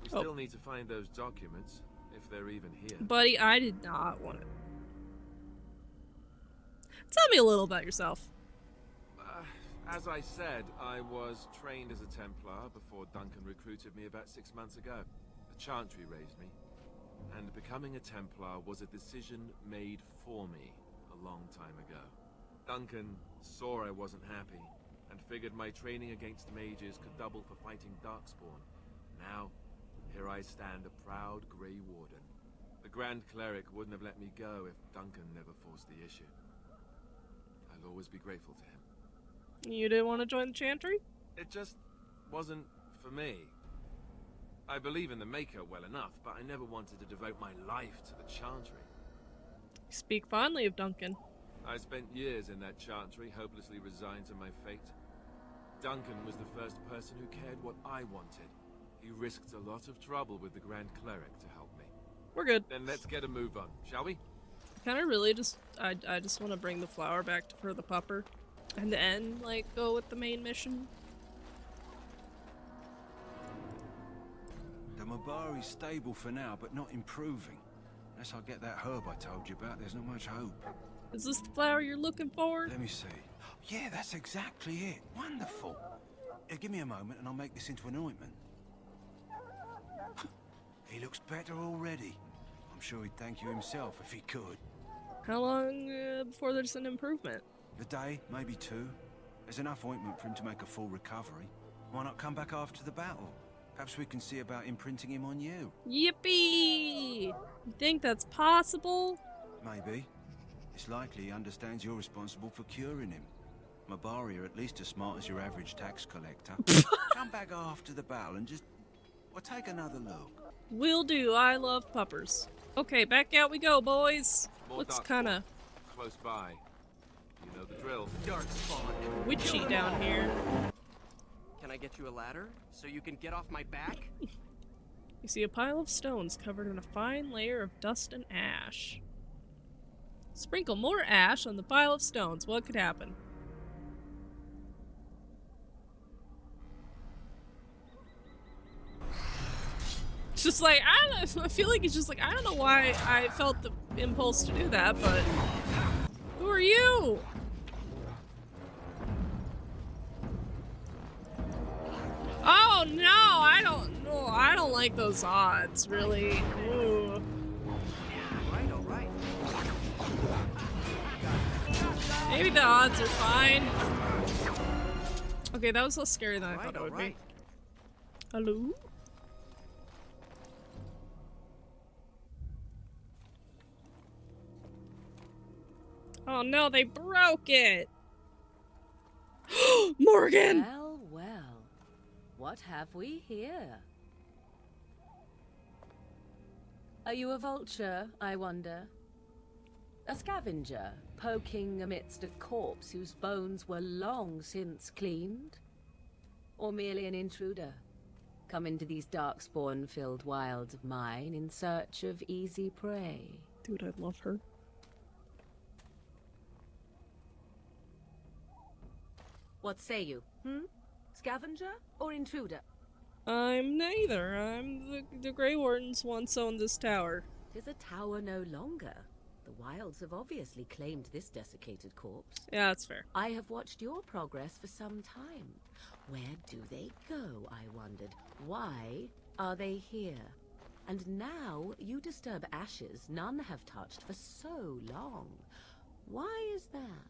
We still need to find those documents, if they're even here. Buddy, I did not want it. Tell me a little about yourself. As I said, I was trained as a Templar before Duncan recruited me about 6 months ago. The Chantry raised me, and becoming a Templar was a decision made for me a long time ago. Duncan saw I wasn't happy, and figured my training against mages could double for fighting Darkspawn. Now, here I stand, a proud Grey Warden. The Grand Cleric wouldn't have let me go if Duncan never forced the issue. I'll always be grateful to him. You didn't want to join the Chantry? It just wasn't for me. I believe in the Maker well enough, but I never wanted to devote my life to the Chantry. Speak fondly of Duncan. I spent years in that Chantry, hopelessly resigned to my fate. Duncan was the first person who cared what I wanted. He risked a lot of trouble with the Grand Cleric to help me. We're good. Then let's get a move on, shall we? Kind of really just, I just want to bring the flower back for the pupper. And then, like, go with the main mission. The Mabari's stable for now, but not improving. Unless I get that herb I told you about, there's not much hope. Is this the flower you're looking for? Let me see. Yeah, that's exactly it. Wonderful. Give me a moment and I'll make this into an ointment. He looks better already. I'm sure he'd thank you himself if he could. How long before there's an improvement? A day, maybe 2. There's enough ointment for him to make a full recovery. Why not come back after the battle? Perhaps we can see about imprinting him on you. Yippee! You think that's possible? Maybe. It's likely he understands you're responsible for curing him. Mabari are at least as smart as your average tax collector. Come back after the battle and just... well, take another look. Will do. I love puppers. Okay, back out we go, boys. More Looks dark kinda... close by. You know the drill. Dark spawn. witchy down here. Can I get you a ladder so you can get off my back? You see a pile of stones covered in a fine layer of dust and ash. Sprinkle more ash on the pile of stones. What could happen? It's just like, I feel like it's just like, I don't know why I felt the impulse to do that, but who are you? Oh no, I don't like those odds, really. Ooh. Alright. Maybe the odds are fine. Okay, that was less scary than I thought it would be. Hello? Oh no, they broke it! Morgan! Well, well. What have we here? Are you a vulture, I wonder? A scavenger, poking amidst a corpse whose bones were long since cleaned? Or merely an intruder, come into these darkspawn-filled wilds of mine in search of easy prey? Dude, I love her. What say you, Scavenger or intruder? I'm neither. I'm the Grey Wardens once owned this tower. 'Tis a tower no longer. The wilds have obviously claimed this desiccated corpse. Yeah, that's fair. I have watched your progress for some time. Where do they go, I wondered? Why are they here? And now you disturb ashes none have touched for so long. Why is that?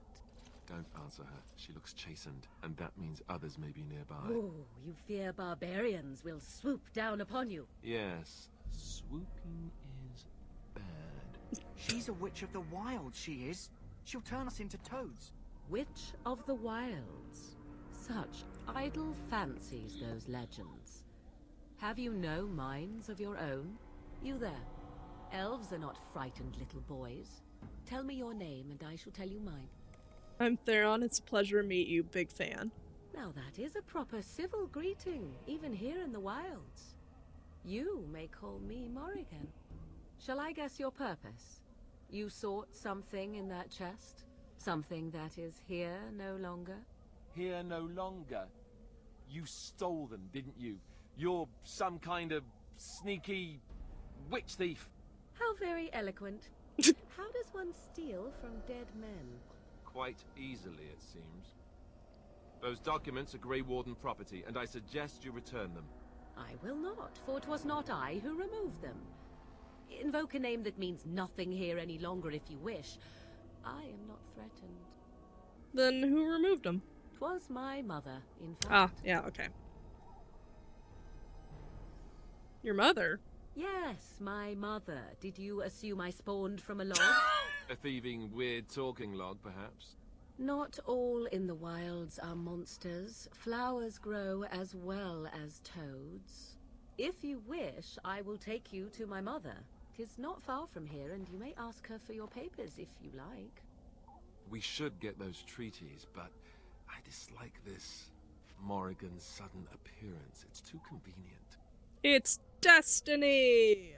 Don't answer her. She looks chastened, and that means others may be nearby. Oh, you fear barbarians will swoop down upon you. Yes, swooping is bad. She's a witch of the wilds, she is. She'll turn us into toads. Witch of the wilds. Such idle fancies, those legends. Have you no minds of your own? You there. Elves are not frightened little boys. Tell me your name and I shall tell you mine. I'm Theron, it's a pleasure to meet you, big fan. Now that is a proper civil greeting, even here in the wilds. You may call me Morrigan. Shall I guess your purpose? You sought something in that chest? Something that is here no longer? Here no longer. You stole them, didn't you? You're some kind of sneaky witch thief. How very eloquent. How does one steal from dead men? Quite easily, it seems. Those documents are Grey Warden property, and I suggest you return them. I will not, for it was not I who removed them. Invoke a name that means nothing here any longer if you wish. I am not threatened. Then who removed them? 'Twas my mother, in fact. Ah, yeah, okay. Your mother? Yes, my mother. Did you assume I spawned from a log? A thieving, weird talking log, perhaps? Not all in the wilds are monsters. Flowers grow as well as toads. If you wish, I will take you to my mother. 'Tis not far from here, and you may ask her for your papers if you like. We should get those treaties, but I dislike this Morrigan's sudden appearance. It's too convenient. It's destiny!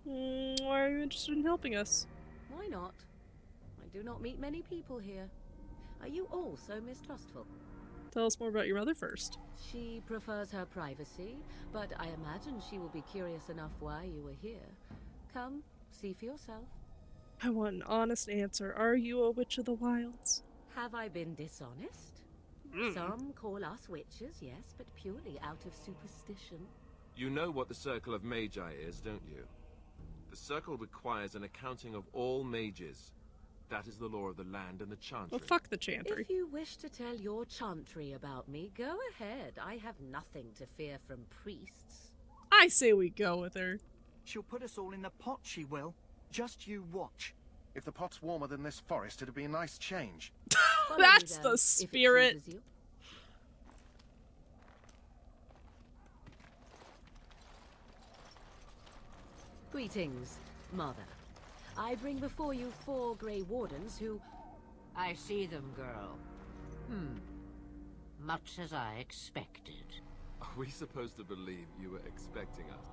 Why are you interested in helping us? Why not? I do not meet many people here. Are you all so mistrustful? Tell us more about your mother first. She prefers her privacy, but I imagine she will be curious enough why you are here. Come, see for yourself. I want an honest answer. Are you a witch of the wilds? Have I been dishonest? Some call us witches, yes, but purely out of superstition. You know what the Circle of Magi is, don't you? The Circle requires an accounting of all mages. That is the law of the land and the Chantry. Well, fuck the Chantry. If you wish to tell your Chantry about me, go ahead. I have nothing to fear from priests. I say we go with her. She'll put us all in the pot, she will. Just you watch. If the pot's warmer than this forest, it'd be a nice change. That's the spirit. Greetings, Mother. I bring before you 4 Grey Wardens who... I see them, girl. Much as I expected. Are we supposed to believe you were expecting us?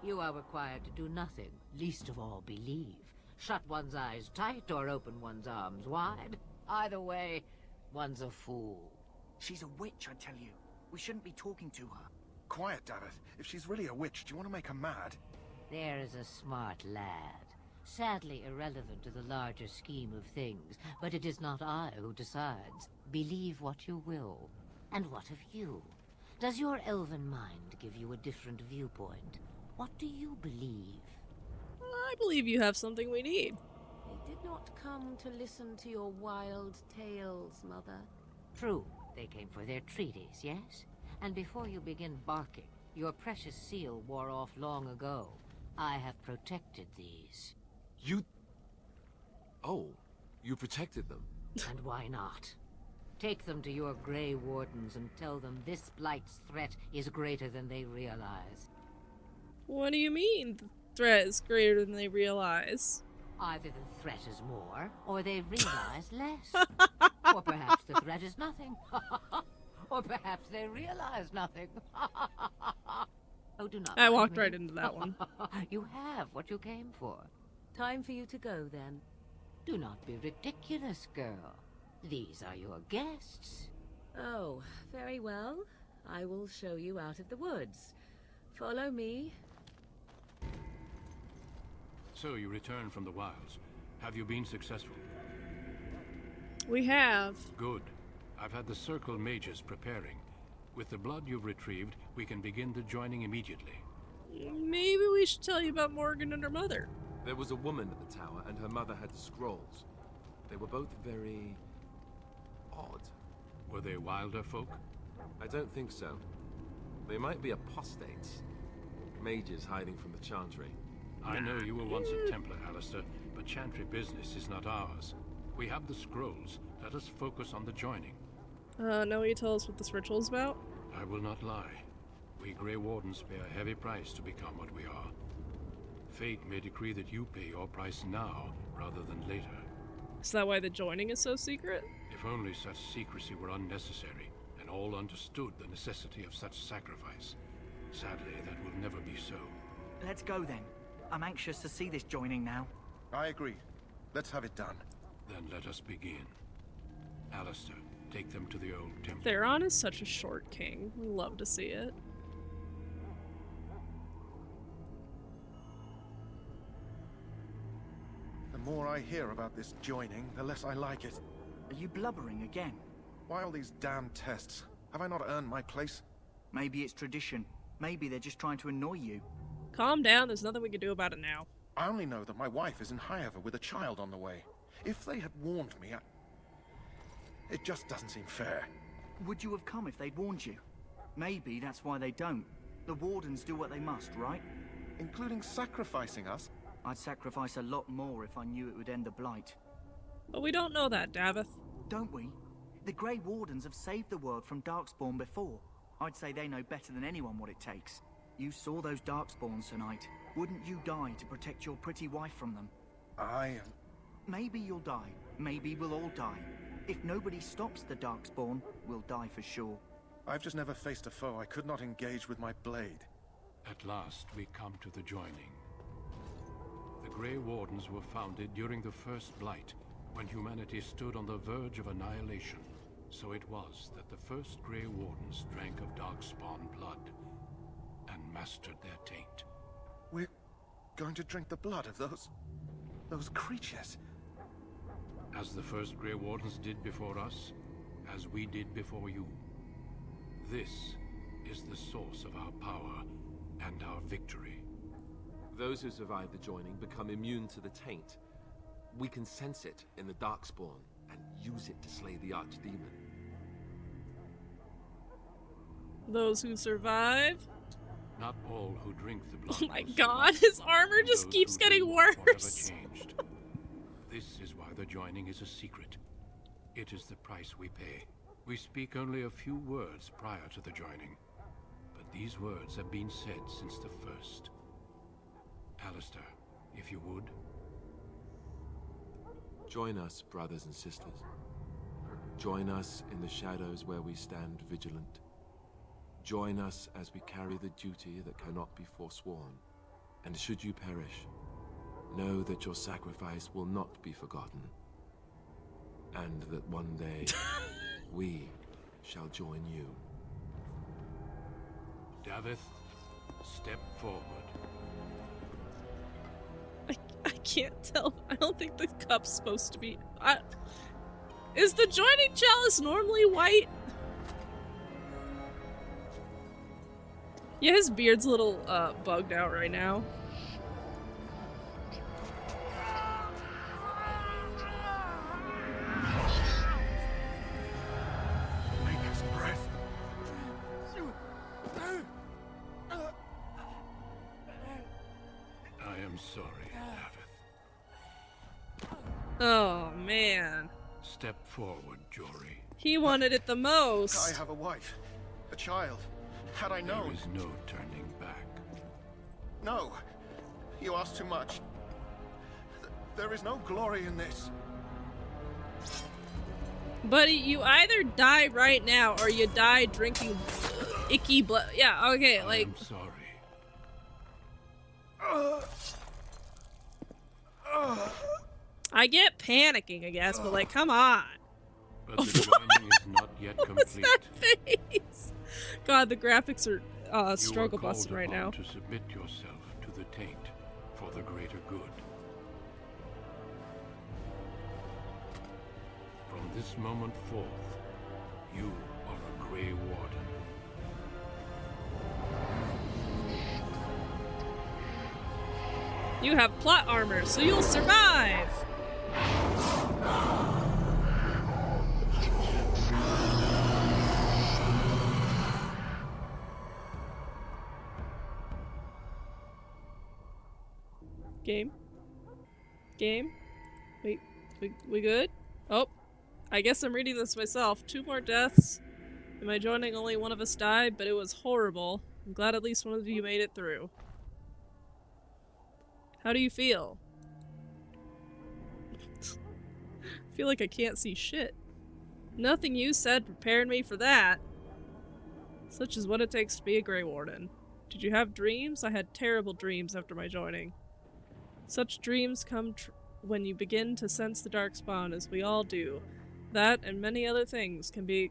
You are required to do nothing, least of all believe. Shut one's eyes tight or open one's arms wide. Either way, one's a fool. She's a witch, I tell you. We shouldn't be talking to her. Quiet, David. If she's really a witch, do you want to make her mad? There is a smart lad. Sadly irrelevant to the larger scheme of things, but it is not I who decides. Believe what you will. And what of you? Does your elven mind give you a different viewpoint? What do you believe? I believe you have something we need. They did not come to listen to your wild tales, Mother. True, they came for their treaties, yes? And before you begin barking, your precious seal wore off long ago. I have protected these. You... Oh, you protected them? And why not? Take them to your Grey Wardens and tell them this Blight's threat is greater than they realize. What do you mean, the threat is greater than they realize? Either the threat is more, or they realize less. Or perhaps the threat is nothing. Or perhaps they realize nothing. Oh, do not. I walked right into that one. You have what you came for. Time for you to go, then. Do not be ridiculous, girl. These are your guests. Oh, very well. I will show you out of the woods. Follow me. So you returned from the wilds. Have you been successful? We have. Good. I've had the Circle mages preparing. With the blood you've retrieved, we can begin the joining immediately. Maybe we should tell you about Morgan and her mother. There was a woman at the tower, and her mother had scrolls. They were both very... odd. Were they wilder folk? I don't think so. They might be apostates. Mages hiding from the Chantry. I know you were once a Templar, Alistair, but Chantry business is not ours. We have the scrolls. Let us focus on the joining. Now will you tell us what this ritual is about? I will not lie. We Grey Wardens pay a heavy price to become what we are. Fate may decree that you pay your price now, rather than later. Is that why the joining is so secret? If only such secrecy were unnecessary, and all understood the necessity of such sacrifice. Sadly, that will never be so. Let's go then. I'm anxious to see this joining now. I agree. Let's have it done. Then let us begin. Alistair, take them to the old temple. Theron is such a short king. We love to see it. The more I hear about this joining, the less I like it. Are you blubbering again? Why all these damn tests? Have I not earned my place? Maybe it's tradition. Maybe they're just trying to annoy you. Calm down, there's nothing we can do about it now. I only know that my wife is in Highever with a child on the way. If they had warned me, it just doesn't seem fair. Would you have come if they'd warned you? Maybe that's why they don't. The Wardens do what they must, right? Including sacrificing us? I'd sacrifice a lot more if I knew it would end the Blight. But we don't know that, Davith. Don't we? The Grey Wardens have saved the world from Darkspawn before. I'd say they know better than anyone what it takes. You saw those Darkspawns tonight. Wouldn't you die to protect your pretty wife from them? Maybe you'll die. Maybe we'll all die. If nobody stops the Darkspawn, we'll die for sure. I've just never faced a foe I could not engage with my blade. At last, we come to the joining. The Grey Wardens were founded during the First Blight, when humanity stood on the verge of annihilation. So it was that the first Grey Wardens drank of Darkspawn blood and mastered their taint. We're going to drink the blood of those creatures? As the first Grey Wardens did before us, as we did before you. This is the source of our power and our victory. Those who survive the joining become immune to the taint. We can sense it in the Darkspawn and use it to slay the Archdemon. Those who survive? Not all who drink the blood. Oh my god, his armor just keeps getting worse. This is why the joining is a secret. It is the price we pay. We speak only a few words prior to the joining, but these words have been said since the first. Alistair, if you would. Join us, brothers and sisters. Join us in the shadows where we stand vigilant. Join us as we carry the duty that cannot be forsworn. And should you perish, know that your sacrifice will not be forgotten. And that one day, we shall join you. Davith, step forward. I can't tell. I don't think the cup's supposed to be... Is the joining chalice normally white? Yeah, his beard's a little bugged out right now. I am sorry, Davith. Oh, man. Step forward, Jory. He wanted it the most. I have a wife, a child. Had I known... There is no turning back. No. You ask too much. There is no glory in this. Buddy, you either die right now or you die drinking icky blood. Yeah, okay, like... I'm sorry. I get panicking, I guess, but like, come on. But the joining is not yet complete. What's that face? God, the graphics are struggle busting right now. To submit yourself to the taint for the greater good. From this moment forth, you are a Grey Warden. You have plot armor, so you'll survive! Game? Wait, we good? Oh, I guess I'm reading this myself. 2 more deaths. In my joining, only one of us died, but it was horrible. I'm glad at least one of you made it through. How do you feel? I feel like I can't see shit. Nothing you said prepared me for that. Such is what it takes to be a Grey Warden. Did you have dreams? I had terrible dreams after my joining. Such dreams come when you begin to sense the darkspawn, as we all do, that and many other things can be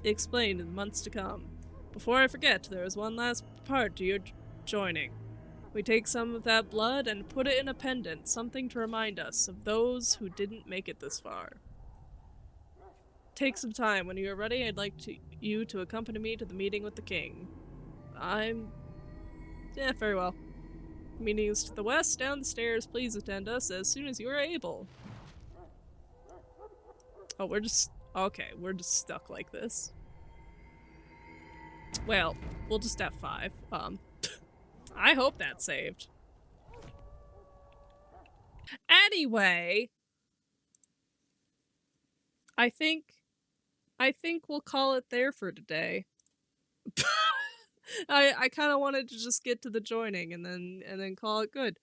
explained in months to come. Before I forget, there is one last part to your joining. We take some of that blood and put it in a pendant, something to remind us of those who didn't make it this far. Take some time. When you are ready, I'd like you to accompany me to the meeting with the king. Yeah, very well. Meeting is to the west, down the stairs. Please attend us as soon as you are able. Oh, we're just stuck like this. Well, we'll just F5. I hope that's saved. Anyway, I think we'll call it there for today. I kind of wanted to just get to the joining and then call it good.